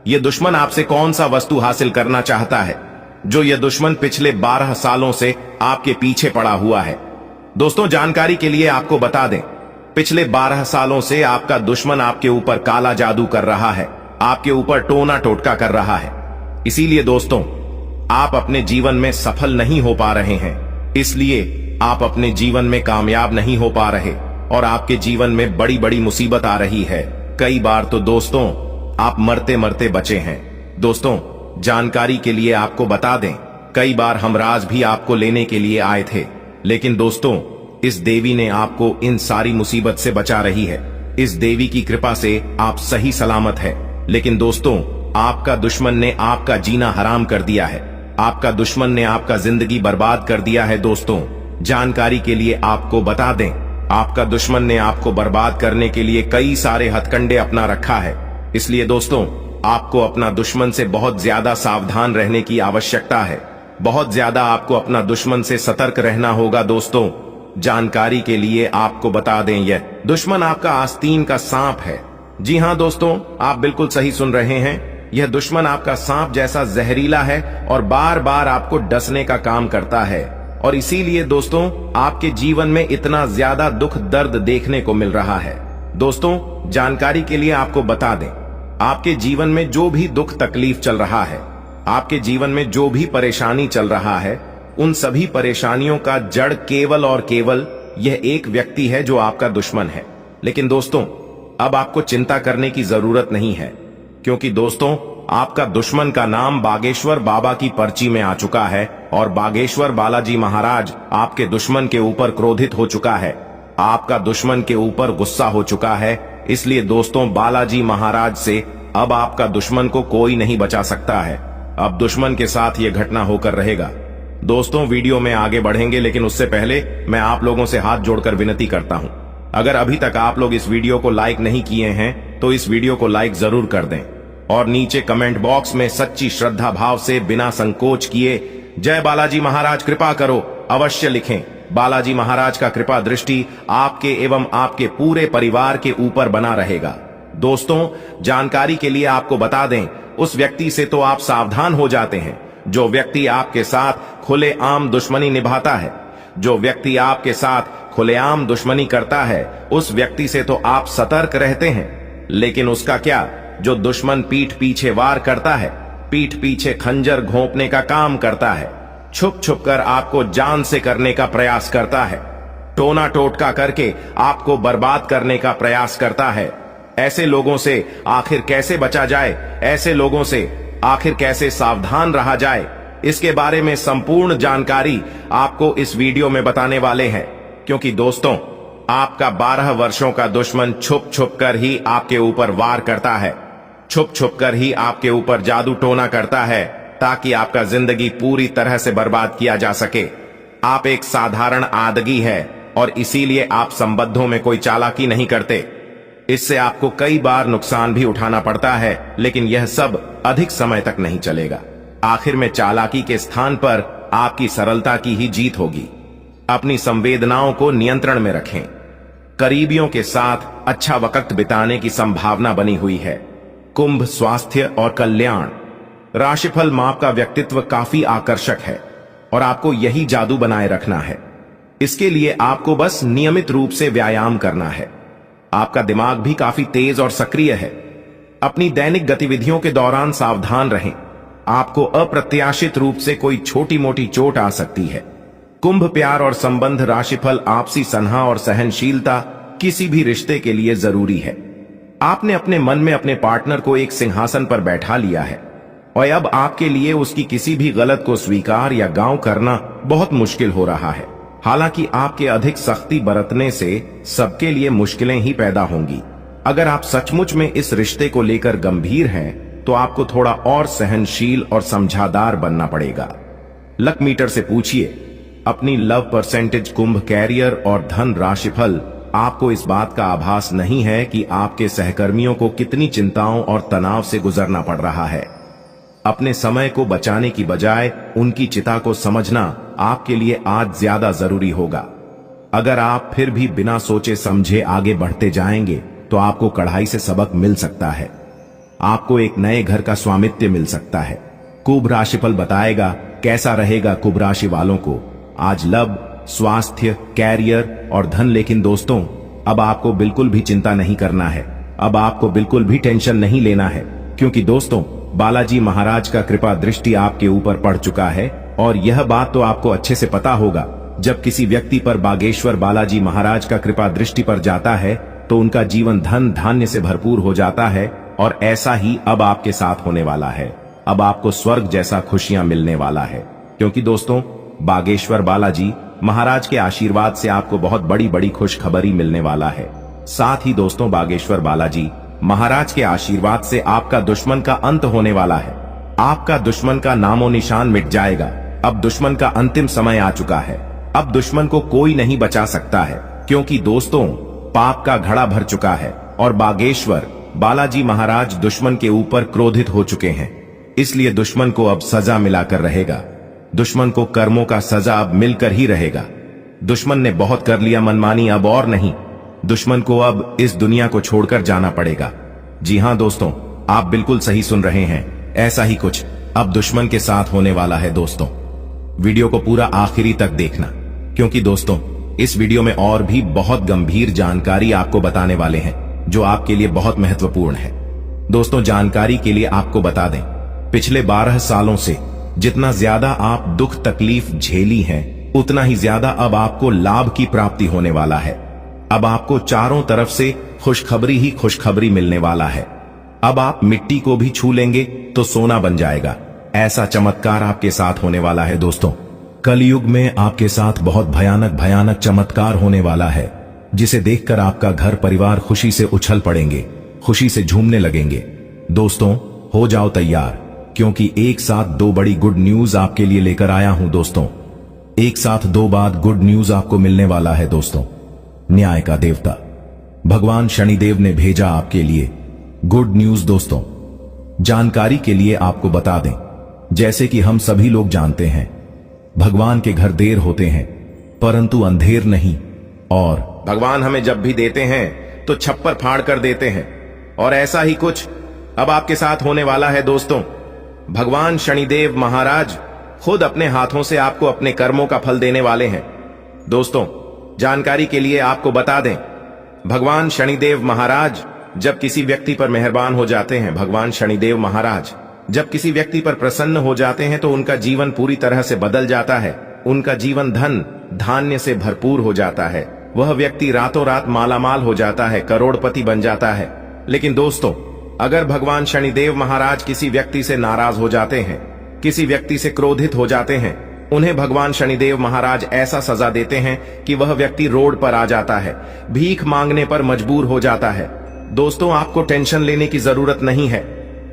यह दुश्मन आपसे कौन सा वस्तु हासिल करना चाहता है, जो यह दुश्मन पिछले 12 सालों से आपके पीछे पड़ा हुआ है? दोस्तों, जानकारी के लिए आपको बता दें, पिछले 12 सालों से आपका दुश्मन आपके ऊपर काला जादू कर रहा है, आपके ऊपर टोना टोटका कर रहा है। इसीलिए दोस्तों, आप अपने जीवन में सफल नहीं हो पा रहे हैं। इसलिए आप अपने जीवन में कामयाब नहीं हो पा रहे और आपके जीवन में बड़ी बड़ी मुसीबत आ रही है। कई बार तो दोस्तों, आप मरते मरते बचे हैं। दोस्तों, जानकारी के लिए आपको बता दें, कई बार हमराज भी आपको लेने के लिए आए थे, लेकिन दोस्तों इस देवी ने आपको इन सारी मुसीबत से बचा रही है। इस देवी की कृपा से आप सही सलामत है। लेकिन दोस्तों आपका दुश्मन ने आपका जीना हराम कर दिया है। आपका दुश्मन ने आपका जिंदगी बर्बाद कर दिया है। दोस्तों जानकारी के लिए आपको बता दें, आपका दुश्मन ने आपको बर्बाद करने के लिए कई सारे हथकंडे अपना रखा है। इसलिए दोस्तों आपको अपना दुश्मन से बहुत ज्यादा सावधान रहने की आवश्यकता है। बहुत ज्यादा आपको अपना दुश्मन से सतर्क रहना होगा। दोस्तों जानकारी के लिए आपको बता दें, यह दुश्मन आपका आस्तीन का सांप है। जी हां दोस्तों, आप बिल्कुल सही सुन रहे हैं। यह दुश्मन आपका सांप जैसा जहरीला है और बार बार आपको डसने का काम करता है, और इसीलिए दोस्तों आपके जीवन में इतना ज्यादा दुख दर्द देखने को मिल रहा है। दोस्तों जानकारी के लिए आपको बता दें, आपके जीवन में जो भी दुख तकलीफ चल रहा है, आपके जीवन में जो भी परेशानी चल रहा है, उन सभी परेशानियों का जड़ केवल और केवल यह एक व्यक्ति है जो आपका दुश्मन है। लेकिन दोस्तों अब आपको चिंता करने की जरूरत नहीं है, क्योंकि दोस्तों आपका दुश्मन का नाम बागेश्वर बाबा की पर्ची में आ चुका है और बागेश्वर बालाजी महाराज आपके दुश्मन के ऊपर क्रोधित हो चुका है। आपका दुश्मन के ऊपर गुस्सा हो चुका है। इसलिए दोस्तों बालाजी महाराज से अब आपका दुश्मन को कोई नहीं बचा सकता है। अब दुश्मन के साथ यह घटना होकर रहेगा। दोस्तों वीडियो में आगे बढ़ेंगे, लेकिन उससे पहले मैं आप लोगों से हाथ जोड़कर विनती करता हूं, अगर अभी तक आप लोग इस वीडियो को लाइक नहीं किए हैं तो इस वीडियो को लाइक जरूर कर दें और नीचे कमेंट बॉक्स में सच्ची श्रद्धा भाव से बिना संकोच किए जय बालाजी महाराज कृपा करो अवश्य लिखें। बालाजी महाराज का कृपा दृष्टि आपके एवं आपके पूरे परिवार के ऊपर बना रहेगा। दोस्तों जानकारी के लिए आपको बता दें, उस व्यक्ति से तो आप सावधान हो जाते हैं जो व्यक्ति आपके साथ खुलेआम दुश्मनी निभाता है। जो व्यक्ति आपके साथ खुलेआम दुश्मनी करता है उस व्यक्ति से तो आप सतर्क रहते हैं, लेकिन उसका क्या जो दुश्मन पीठ पीछे वार करता है, पीठ पीछे खंजर घोंपने का काम करता है, छुप छुप कर आपको जान से करने का प्रयास करता है, टोना टोटका करके आपको बर्बाद करने का प्रयास करता है। ऐसे लोगों से आखिर कैसे बचा जाए, ऐसे लोगों से आखिर कैसे सावधान रहा जाए, इसके बारे में संपूर्ण जानकारी आपको इस वीडियो में बताने वाले हैं। क्योंकि दोस्तों आपका 12 वर्षों का दुश्मन छुप छुप कर ही आपके ऊपर वार करता है, छुप छुप कर ही आपके ऊपर जादू टोना करता है ताकि आपका जिंदगी पूरी तरह से बर्बाद किया जा सके। आप एक साधारण आदगी है और इसीलिए आप संबंधों में कोई चालाकी नहीं करते। इससे आपको कई बार नुकसान भी उठाना पड़ता है, लेकिन यह सब अधिक समय तक नहीं चलेगा। आखिर में चालाकी के स्थान पर आपकी सरलता की ही जीत होगी। अपनी संवेदनाओं को नियंत्रण में रखें। करीबियों के साथ अच्छा वक्त बिताने की संभावना बनी हुई है। कुंभ स्वास्थ्य और कल्याण। राशिफल माप का व्यक्तित्व काफी आकर्षक है और आपको यही जादू बनाए रखना है। इसके लिए आपको बस नियमित रूप से व्यायाम करना है। आपका दिमाग भी काफी तेज और सक्रिय है। अपनी दैनिक गतिविधियों के दौरान सावधान रहें। आपको अप्रत्याशित रूप से कोई छोटी मोटी चोट आ सकती है। कुंभ प्यार और संबंध राशिफल आपसी सन्हा और सहनशीलता किसी भी रिश्ते के लिए जरूरी है। आपने अपने मन में अपने पार्टनर को एक सिंहासन पर बैठा लिया है और अब आपके लिए उसकी किसी भी गलत को स्वीकार या गांव करना बहुत मुश्किल हो रहा है। हालांकि आपके अधिक सख्ती बरतने से सबके लिए मुश्किलें ही पैदा होंगी। अगर आप सचमुच में इस रिश्ते को लेकर गंभीर हैं तो आपको थोड़ा और सहनशील और समझदार बनना पड़ेगा। लक मीटर से पूछिए अपनी लव परसेंटेज। कुंभ कैरियर और धन राशिफल आपको इस बात का आभास नहीं है कि आपके सहकर्मियों को कितनी चिंताओं और तनाव से गुजरना पड़ रहा है। अपने समय को बचाने की बजाय उनकी चिता को समझना आपके लिए आज ज्यादा जरूरी होगा। अगर आप फिर भी बिना सोचे समझे आगे बढ़ते जाएंगे तो आपको कढ़ाई से सबक मिल सकता है। आपको एक नए घर का स्वामित्व मिल सकता है। कुंभ राशिफल बताएगा कैसा रहेगा कुंभ राशि वालों को आज लव, स्वास्थ्य, कैरियर और धन। लेकिन दोस्तों अब आपको बिल्कुल भी चिंता नहीं करना है। अब आपको बिल्कुल भी टेंशन नहीं लेना है, क्योंकि दोस्तों बालाजी महाराज का कृपा दृष्टि आपके ऊपर पड़ चुका है। और यह बात तो आपको अच्छे से पता होगा, जब किसी व्यक्ति पर बागेश्वर बालाजी महाराज का कृपा दृष्टि पर जाता है तो उनका जीवन धन धान्य से भरपूर हो जाता है। और ऐसा ही अब आपके साथ होने वाला है। अब आपको स्वर्ग जैसा खुशियां मिलने वाला है। क्योंकि दोस्तों बागेश्वर बालाजी महाराज के आशीर्वाद से आपको बहुत बड़ी बड़ी खुशखबरी मिलने वाला है। साथ ही दोस्तों बागेश्वर बालाजी महाराज के आशीर्वाद से आपका दुश्मन का अंत होने वाला है। आपका दुश्मन का नामो निशान मिट जाएगा। अब दुश्मन का अंतिम समय आ चुका है। अब दुश्मन को कोई नहीं बचा सकता है, क्योंकि दोस्तों पाप का घड़ा भर चुका है और बागेश्वर बालाजी महाराज दुश्मन के ऊपर क्रोधित हो चुके हैं। इसलिए दुश्मन को अब सजा मिलाकर रहेगा। दुश्मन को कर्मों का सजा अब मिलकर ही रहेगा। दुश्मन ने बहुत कर लिया मनमानी, अब और नहीं। दुश्मन को अब इस दुनिया को छोड़कर जाना पड़ेगा। जी हां दोस्तों, आप बिल्कुल सही सुन रहे हैं। ऐसा ही कुछ अब दुश्मन के साथ होने वाला है। दोस्तों वीडियो को पूरा आखिरी तक देखना, क्योंकि दोस्तों इस वीडियो में और भी बहुत गंभीर जानकारी आपको बताने वाले हैं, जो आपके लिए बहुत महत्वपूर्ण है। दोस्तों जानकारी के लिए आपको बता दें, पिछले 12 सालों से जितना ज्यादा आप दुख तकलीफ झेली हैं, उतना ही ज्यादा अब आपको लाभ की प्राप्ति होने वाला है। अब आपको चारों तरफ से खुशखबरी ही खुशखबरी मिलने वाला है। अब आप मिट्टी को भी छू लेंगे तो सोना बन जाएगा। ऐसा चमत्कार आपके साथ होने वाला है। दोस्तों कलयुग में आपके साथ बहुत भयानक भयानक चमत्कार होने वाला है, जिसे देखकर आपका घर परिवार खुशी से उछल पड़ेंगे, खुशी से झूमने लगेंगे। दोस्तों हो जाओ तैयार, क्योंकि एक साथ दो बड़ी गुड न्यूज आपके लिए लेकर आया हूं। दोस्तों एक साथ दो बात गुड न्यूज आपको मिलने वाला है। दोस्तों न्याय का देवता भगवान शनिदेव ने भेजा आपके लिए गुड न्यूज। दोस्तों जानकारी के लिए आपको बता दें, जैसे कि हम सभी लोग जानते हैं, भगवान के घर देर होते हैं परंतु अंधेर नहीं, और भगवान हमें जब भी देते हैं तो छप्पर फाड़ कर देते हैं। और ऐसा ही कुछ अब आपके साथ होने वाला है। दोस्तों भगवान शनिदेव महाराज खुद अपने हाथों से आपको अपने कर्मों का फल देने वाले हैं। दोस्तों जानकारी के लिए आपको बता दें, भगवान शनिदेव महाराज जब किसी व्यक्ति पर मेहरबान हो जाते हैं, भगवान शनिदेव महाराज जब किसी व्यक्ति पर प्रसन्न हो जाते हैं तो उनका जीवन पूरी तरह से बदल जाता है। उनका जीवन धन धान्य से भरपूर हो जाता है। वह व्यक्ति रातों रात मालामाल हो जाता है, करोड़पति बन जाता है। लेकिन दोस्तों अगर भगवान शनिदेव महाराज किसी व्यक्ति से नाराज हो जाते हैं, किसी व्यक्ति से क्रोधित हो जाते हैं, उन्हें भगवान शनिदेव महाराज ऐसा सजा देते हैं कि वह व्यक्ति रोड पर आ जाता है, भीख मांगने पर मजबूर हो जाता है। दोस्तों आपको टेंशन लेने की जरूरत नहीं है,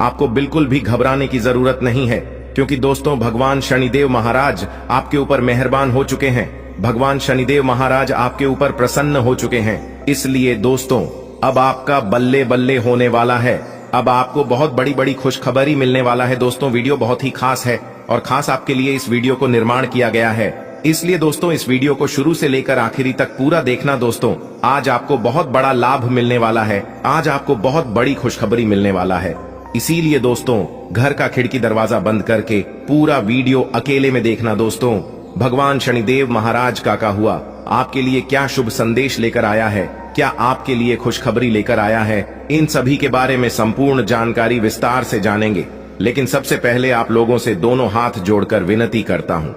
आपको बिल्कुल भी घबराने की जरूरत नहीं है, क्योंकि दोस्तों भगवान शनिदेव महाराज आपके ऊपर मेहरबान हो चुके हैं। भगवान शनिदेव महाराज आपके ऊपर प्रसन्न हो चुके हैं। इसलिए दोस्तों अब आपका बल्ले बल्ले होने वाला है। अब आपको बहुत बड़ी बड़ी खुशखबरी मिलने वाला है। दोस्तों वीडियो बहुत ही खास है और खास आपके लिए इस वीडियो को निर्माण किया गया है। इसलिए दोस्तों इस वीडियो को शुरू से लेकर आखिरी तक पूरा देखना। दोस्तों आज आपको बहुत बड़ा लाभ मिलने वाला है, आज आपको बहुत बड़ी खुशखबरी मिलने वाला है। इसीलिए दोस्तों घर का खिड़की दरवाजा बंद करके पूरा वीडियो अकेले में देखना। दोस्तों भगवान शनिदेव महाराज का हुआ आपके लिए क्या शुभ संदेश लेकर आया है, क्या आपके लिए खुशखबरी लेकर आया है, इन सभी के बारे में संपूर्ण जानकारी विस्तार से जानेंगे। लेकिन सबसे पहले आप लोगों से दोनों हाथ जोड़कर विनती करता हूं,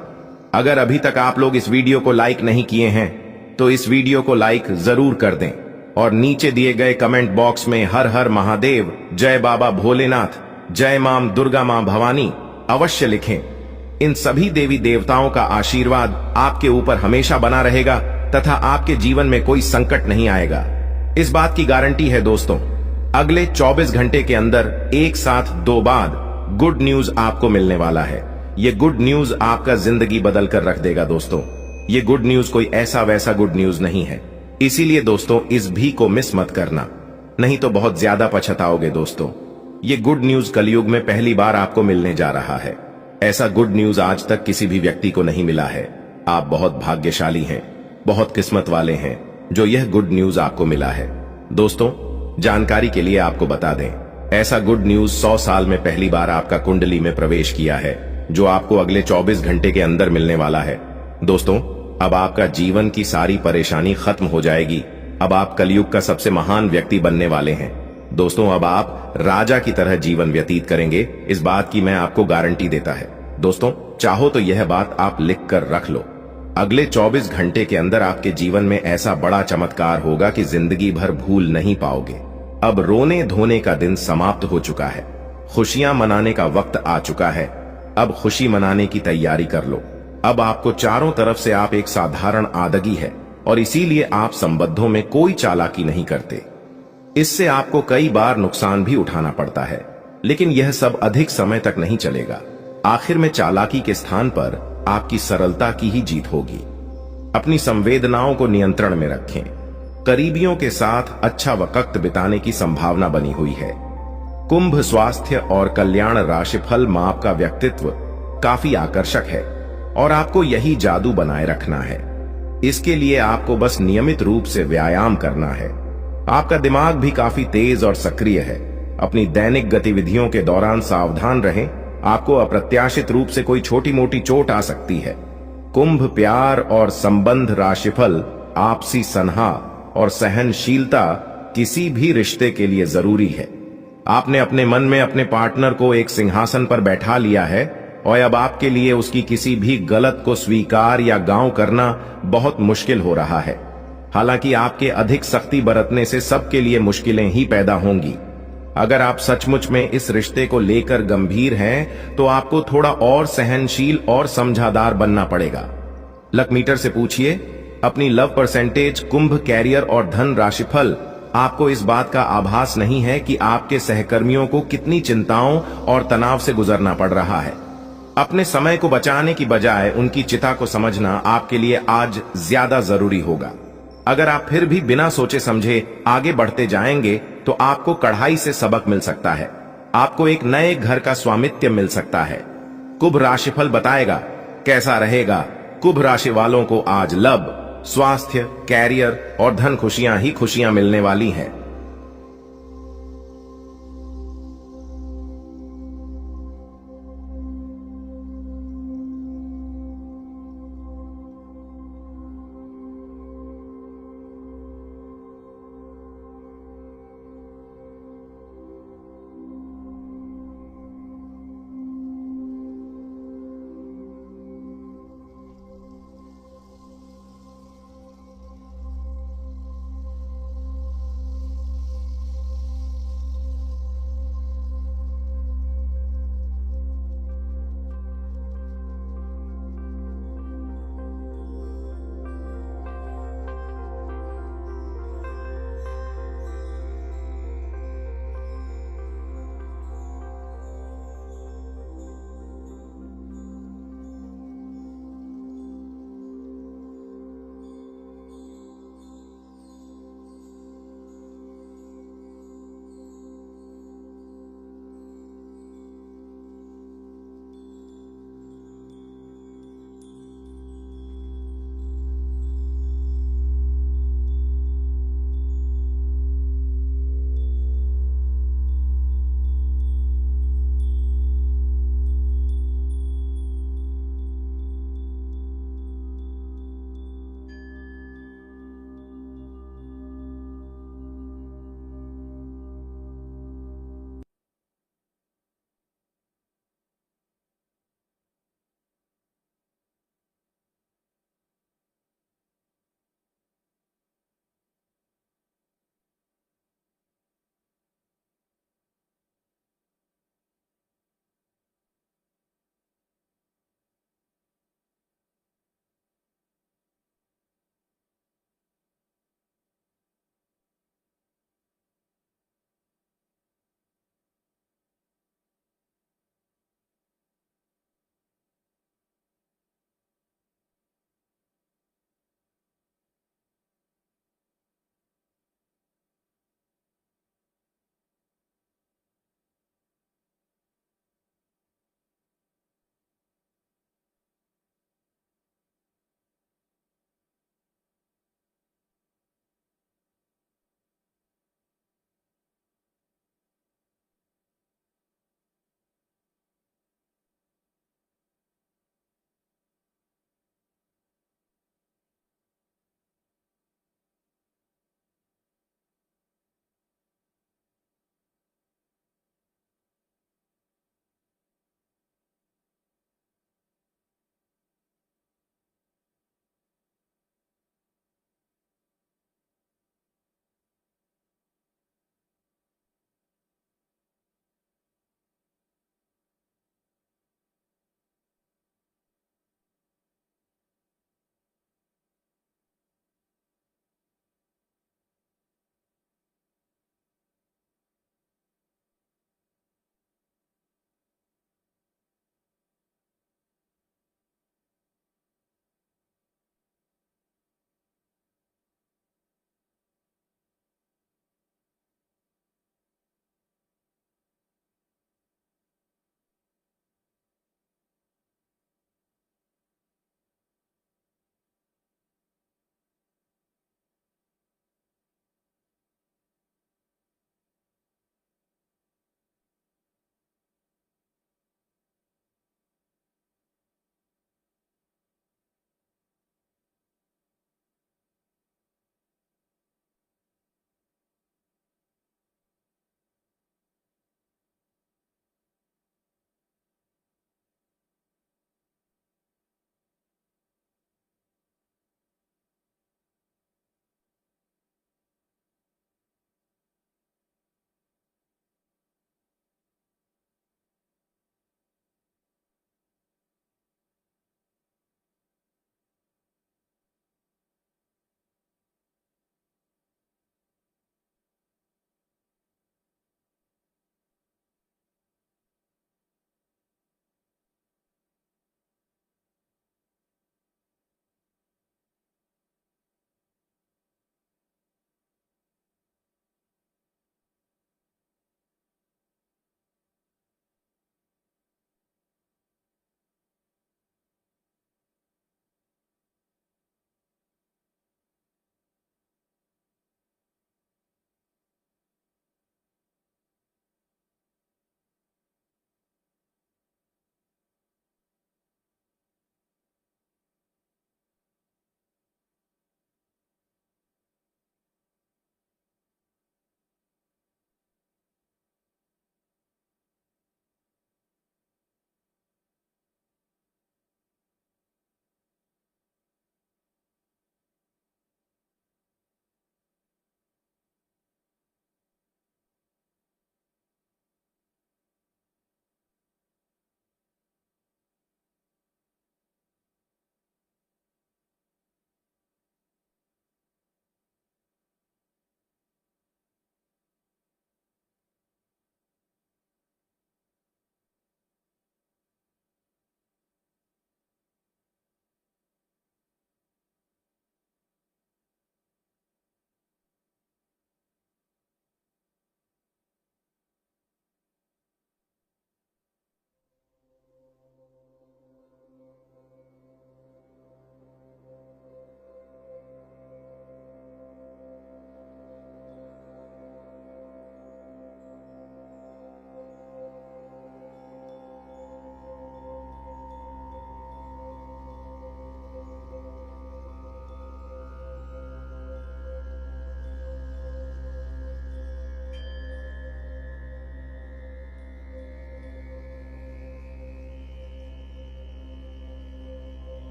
अगर अभी तक आप लोग इस वीडियो को लाइक नहीं किए हैं तो इस वीडियो को लाइक जरूर कर दें और नीचे दिए गए कमेंट बॉक्स में हर हर महादेव, जय बाबा भोलेनाथ, जय मां दुर्गा मां भवानी अवश्य लिखें। इन सभी देवी देवताओं का आशीर्वाद आपके ऊपर हमेशा बना रहेगा तथा आपके जीवन में कोई संकट नहीं आएगा। इस बात की गारंटी है। दोस्तों अगले 24 घंटे के अंदर एक साथ दो बार गुड न्यूज आपको मिलने वाला है। ये गुड न्यूज आपका जिंदगी बदल कर रख देगा। दोस्तों ये गुड न्यूज कोई ऐसा वैसा गुड न्यूज नहीं है, इसीलिए दोस्तों इस भी को मिस मत करना, नहीं तो बहुत ज्यादा पछताओगे। दोस्तों ये गुड न्यूज कलयुग में पहली बार आपको मिलने जा रहा है। ऐसा गुड न्यूज आज तक किसी भी व्यक्ति को नहीं मिला है। आप बहुत भाग्यशाली हैं, बहुत किस्मत वाले हैं जो यह गुड न्यूज आपको मिला है। दोस्तों जानकारी के लिए आपको बता दें, ऐसा गुड न्यूज 100 साल में पहली बार आपका कुंडली में प्रवेश किया है, जो आपको अगले 24 घंटे के अंदर मिलने वाला है। दोस्तों अब आपका जीवन की सारी परेशानी खत्म हो जाएगी। अब आप कलयुग का सबसे महान व्यक्ति बनने वाले हैं। दोस्तों अब आप राजा की तरह जीवन व्यतीत करेंगे, इस बात की मैं आपको गारंटी देता है। दोस्तों चाहो तो यह बात आप लिख कर रख लो, अगले 24 घंटे के अंदर आपके जीवन में ऐसा बड़ा चमत्कार होगा कि जिंदगी भर भूल नहीं पाओगे। अब रोने धोने का दिन समाप्त हो चुका है, खुशियां मनाने का वक्त आ चुका है। अब खुशी मनाने की तैयारी कर लो। अब आपको चारों तरफ से आप एक साधारण आदगी है और इसीलिए आप संबंधों में कोई चालाकी नहीं करते। इससे आपको कई बार नुकसान भी उठाना पड़ता है, लेकिन यह सब अधिक समय तक नहीं चलेगा। आखिर में चालाकी के स्थान पर आपकी सरलता की ही जीत होगी। अपनी संवेदनाओं को नियंत्रण में रखें। करीबियों के साथ अच्छा वक्त बिताने की संभावना बनी हुई है। कुंभ स्वास्थ्य और कल्याण राशिफल में आपका व्यक्तित्व काफी आकर्षक है और आपको यही जादू बनाए रखना है। इसके लिए आपको बस नियमित रूप से व्यायाम करना है। आपका दिमाग भी काफी तेज और सक्रिय है। अपनी दैनिक गतिविधियों के दौरान सावधान रहें, आपको अप्रत्याशित रूप से कोई छोटी मोटी चोट आ सकती है। कुंभ प्यार और संबंध राशिफल आपसी सनहा और सहनशीलता किसी भी रिश्ते के लिए जरूरी है। आपने अपने मन में अपने पार्टनर को एक सिंहासन पर बैठा लिया है और अब आपके लिए उसकी किसी भी गलत को स्वीकार या गांव करना बहुत मुश्किल हो रहा है। हालांकि आपके अधिक सख्ती बरतने से सबके लिए मुश्किलें ही पैदा होंगी। अगर आप सचमुच में इस रिश्ते को लेकर गंभीर हैं, तो आपको थोड़ा और सहनशील और समझदार बनना पड़ेगा। लक मीटर से पूछिए अपनी लव परसेंटेज। कुंभ कैरियर और धन राशिफल आपको इस बात का आभास नहीं है कि आपके सहकर्मियों को कितनी चिंताओं और तनाव से गुजरना पड़ रहा है। अपने समय को बचाने की बजाय उनकी चिता को समझना आपके लिए आज ज्यादा जरूरी होगा। अगर आप फिर भी बिना सोचे समझे आगे बढ़ते जाएंगे, तो आपको कढ़ाई से सबक मिल सकता है। आपको एक नए घर का स्वामित्व मिल सकता है। कुंभ राशिफल बताएगा कैसा रहेगा। कुंभ राशि वालों को आज लव, स्वास्थ्य, कैरियर और धन खुशियां ही खुशियां मिलने वाली हैं।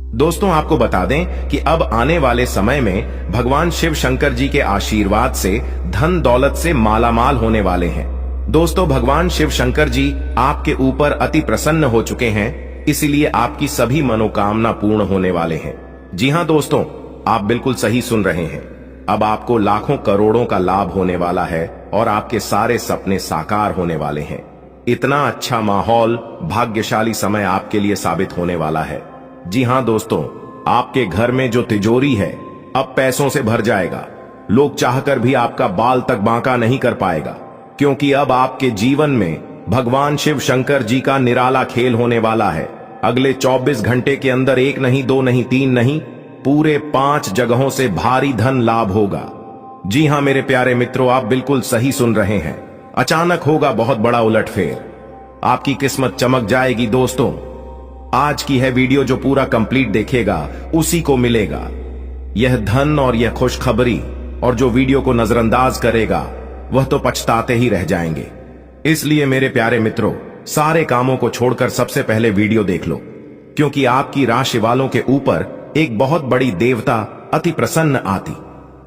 दोस्तों आपको बता दें कि अब आने वाले समय में भगवान शिव शंकर जी के आशीर्वाद से धन दौलत से मालामाल होने वाले हैं। दोस्तों भगवान शिव शंकर जी आपके ऊपर अति प्रसन्न हो चुके हैं, इसीलिए आपकी सभी मनोकामना पूर्ण होने वाले हैं। जी हां दोस्तों, आप बिल्कुल सही सुन रहे हैं। अब आपको लाखों करोड़ों का लाभ होने वाला है और आपके सारे सपने साकार होने वाले हैं। इतना अच्छा माहौल, भाग्यशाली समय आपके लिए साबित होने वाला है। जी हां दोस्तों, आपके घर में जो तिजोरी है अब पैसों से भर जाएगा। लोग चाहकर भी आपका बाल तक बांका नहीं कर पाएगा, क्योंकि अब आपके जीवन में भगवान शिव शंकर जी का निराला खेल होने वाला है। अगले 24 घंटे के अंदर 1 नहीं, 2 नहीं, 3 नहीं, पूरे 5 जगहों से भारी धन लाभ होगा। जी हां मेरे प्यारे मित्रों, आप बिल्कुल सही सुन रहे हैं। अचानक होगा बहुत बड़ा उलटफेर, आपकी किस्मत चमक जाएगी। दोस्तों आज की है वीडियो, जो पूरा कंप्लीट देखेगा उसी को मिलेगा यह धन और यह खुशखबरी, और जो वीडियो को नजरअंदाज करेगा वह तो पछताते ही रह जाएंगे। इसलिए मेरे प्यारे मित्रों, सारे कामों को छोड़कर सबसे पहले वीडियो देख लो, क्योंकि आपकी राशि वालों के ऊपर एक बहुत बड़ी देवता अति प्रसन्न आती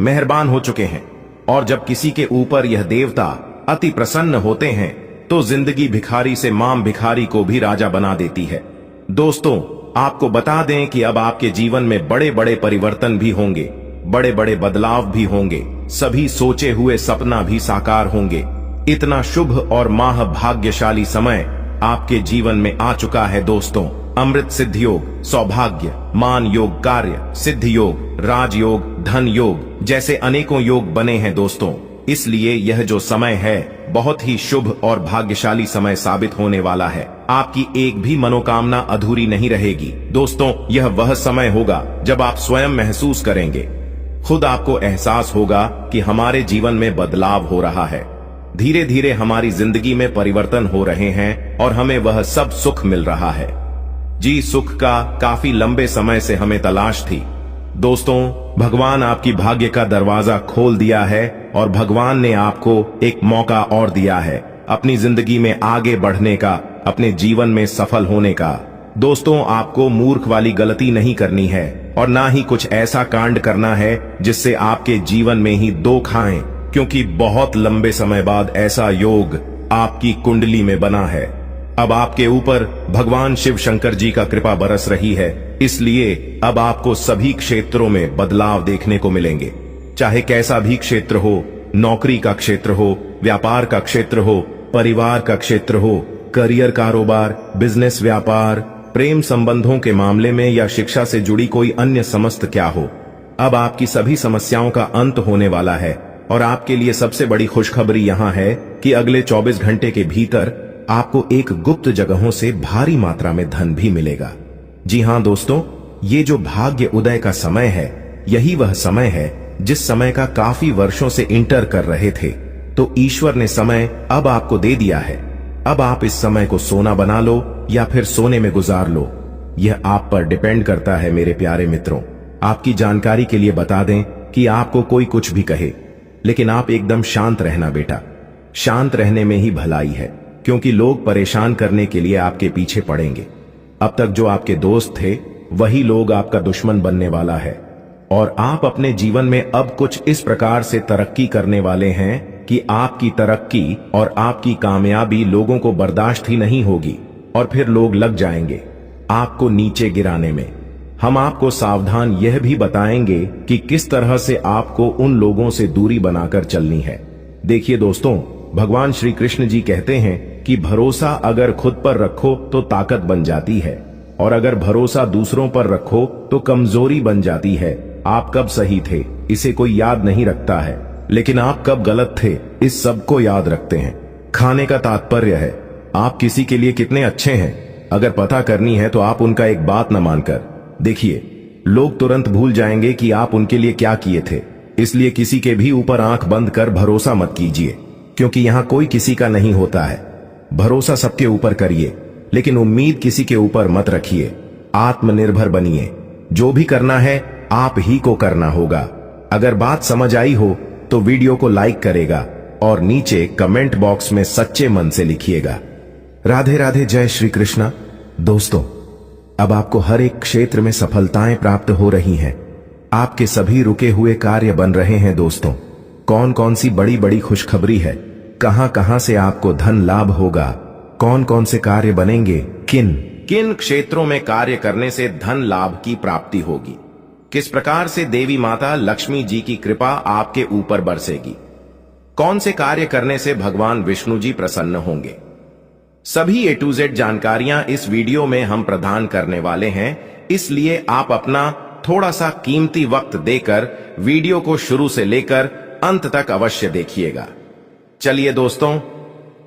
मेहरबान हो चुके हैं। और जब किसी के ऊपर यह देवता अति प्रसन्न होते हैं तो जिंदगी भिखारी से माम भिखारी को भी राजा बना देती है। दोस्तों आपको बता दें कि अब आपके जीवन में बड़े बड़े परिवर्तन भी होंगे, बड़े बड़े बदलाव भी होंगे, सभी सोचे हुए सपना भी साकार होंगे। इतना शुभ और माह भाग्यशाली समय आपके जीवन में आ चुका है। दोस्तों अमृत सिद्ध योग, सौभाग्य, मान योग, कार्य सिद्ध योग, राजयोग, धन योग जैसे अनेकों योग बने हैं। दोस्तों इसलिए यह जो समय है बहुत ही शुभ और भाग्यशाली समय साबित होने वाला है। आपकी एक भी मनोकामना अधूरी नहीं रहेगी। दोस्तों यह वह समय होगा जब आप स्वयं महसूस करेंगे, खुद आपको एहसास होगा कि हमारे जीवन में बदलाव हो रहा है। धीरे धीरे हमारी जिंदगी में परिवर्तन हो रहे हैं और हमें वह सब सुख मिल रहा है। जी सुख का काफी लंबे समय से हमें तलाश थी। दोस्तों भगवान आपकी भाग्य का दरवाजा खोल दिया है और भगवान ने आपको एक मौका और दिया है अपनी जिंदगी में आगे बढ़ने का, अपने जीवन में सफल होने का। दोस्तों आपको मूर्ख वाली गलती नहीं करनी है और ना ही कुछ ऐसा कांड करना है जिससे आपके जीवन में ही दो खाएं, क्योंकि बहुत लंबे समय बाद ऐसा योग आपकी कुंडली में बना है। अब आपके ऊपर भगवान शिव शंकर जी का कृपा बरस रही है, इसलिए अब आपको सभी क्षेत्रों में बदलाव देखने को मिलेंगे। चाहे कैसा भी क्षेत्र हो, नौकरी का क्षेत्र हो, व्यापार का क्षेत्र हो, परिवार का क्षेत्र हो, करियर, कारोबार, बिजनेस, व्यापार, प्रेम संबंधों के मामले में या शिक्षा से जुड़ी कोई अन्य समस्त क्या हो, अब आपकी सभी समस्याओं का अंत होने वाला है। और आपके लिए सबसे बड़ी खुशखबरी यहां है कि अगले 24 घंटे के भीतर आपको एक गुप्त जगहों से भारी मात्रा में धन भी मिलेगा। जी हां दोस्तों, ये जो भाग्य उदय का समय है, यही वह समय है जिस समय का काफी वर्षों से इंटर कर रहे थे। तो ईश्वर ने समय अब आपको दे दिया है। अब आप इस समय को सोना बना लो या फिर सोने में गुजार लो, यह आप पर डिपेंड करता है। मेरे प्यारे मित्रों, आपकी जानकारी के लिए बता दें कि आपको कोई कुछ भी कहे, लेकिन आप एकदम शांत रहना बेटा। शांत रहने में ही भलाई है, क्योंकि लोग परेशान करने के लिए आपके पीछे पड़ेंगे। अब तक जो आपके दोस्त थे वही लोग आपका दुश्मन बनने वाला है। और आप अपने जीवन में अब कुछ इस प्रकार से तरक्की करने वाले हैं कि आपकी तरक्की और आपकी कामयाबी लोगों को बर्दाश्त ही नहीं होगी और फिर लोग लग जाएंगे आपको नीचे गिराने में। हम आपको सावधान यह भी बताएंगे कि किस तरह से आपको उन लोगों से दूरी बनाकर चलनी है। देखिए दोस्तों, भगवान श्री कृष्ण जी कहते हैं कि भरोसा अगर खुद पर रखो तो ताकत बन जाती है, और अगर भरोसा दूसरों पर रखो तो कमजोरी बन जाती है। आप कब सही थे इसे कोई याद नहीं रखता है, लेकिन आप कब गलत थे इस सब को याद रखते हैं। खाने का तात्पर्य है आप किसी के लिए कितने अच्छे हैं। अगर पता करनी है तो आप उनका एक बात न मानकर देखिए, लोग तुरंत भूल जाएंगे कि आप उनके लिए क्या किए थे। इसलिए किसी के भी ऊपर आंख बंद कर भरोसा मत कीजिए, क्योंकि यहां कोई किसी का नहीं होता है। भरोसा सबके ऊपर करिए, लेकिन उम्मीद किसी के ऊपर मत रखिए। आत्मनिर्भर बनिए, जो भी करना है आप ही को करना होगा। अगर बात समझ आई हो तो वीडियो को लाइक करेगा और नीचे कमेंट बॉक्स में सच्चे मन से लिखिएगा। राधे राधे, जय श्री कृष्णा। दोस्तों अब आपको हर एक क्षेत्र में सफलताएं प्राप्त हो रही हैं। आपके सभी रुके हुए कार्य बन रहे हैं दोस्तों। कौन कौन सी बड़ी बड़ी खुशखबरी है, कहां कहां से आपको धन लाभ होगा, कौन कौन से कार्य बनेंगे, किन किन क्षेत्रों में कार्य करने से धन लाभ की प्राप्ति होगी, किस प्रकार से देवी माता लक्ष्मी जी की कृपा आपके ऊपर बरसेगी, कौन से कार्य करने से भगवान विष्णु जी प्रसन्न होंगे, सभी A to Z जानकारियां इस वीडियो में हम प्रदान करने वाले हैं। इसलिए आप अपना थोड़ा सा कीमती वक्त देकर वीडियो को शुरू से लेकर अंत तक अवश्य देखिएगा। चलिए दोस्तों,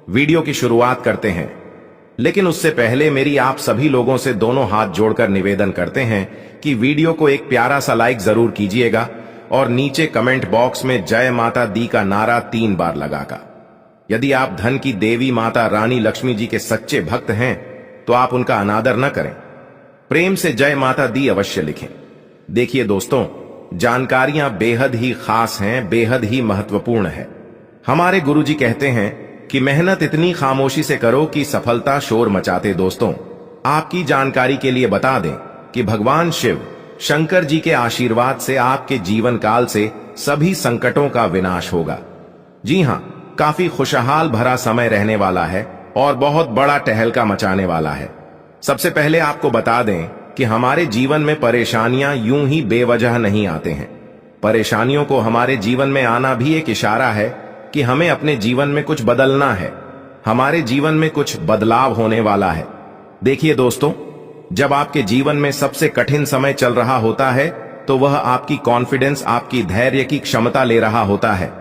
वीडियो की शुरुआत करते हैं। लेकिन उससे पहले मेरी आप सभी लोगों से दोनों हाथ जोड़कर निवेदन करते हैं कि वीडियो को एक प्यारा सा लाइक जरूर कीजिएगा और नीचे कमेंट बॉक्स में जय माता दी का नारा 3 बार लगाकर। यदि आप धन की देवी माता रानी लक्ष्मी जी के सच्चे भक्त हैं तो आप उनका अनादर न करें, प्रेम से जय माता दी अवश्य लिखें। देखिए दोस्तों, जानकारियां बेहद ही खास हैं, बेहद ही महत्वपूर्ण है। हमारे गुरुजी कहते हैं कि मेहनत इतनी खामोशी से करो कि सफलता शोर मचाते। दोस्तों, आपकी जानकारी के लिए बता दें कि भगवान शिव शंकर जी के आशीर्वाद से आपके जीवन काल से सभी संकटों का विनाश होगा। जी हां, काफी खुशहाल भरा समय रहने वाला है और बहुत बड़ा टहलका मचाने वाला है। सबसे पहले आपको बता दें कि हमारे जीवन में परेशानियां यूं ही बेवजह नहीं आते हैं। परेशानियों को हमारे जीवन में आना भी एक इशारा है कि हमें अपने जीवन में कुछ बदलना है, हमारे जीवन में कुछ बदलाव होने वाला है। देखिए दोस्तों, जब आपके जीवन में सबसे कठिन समय चल रहा होता है तो वह आपकी कॉन्फिडेंस, आपकी धैर्य की क्षमता ले रहा होता है।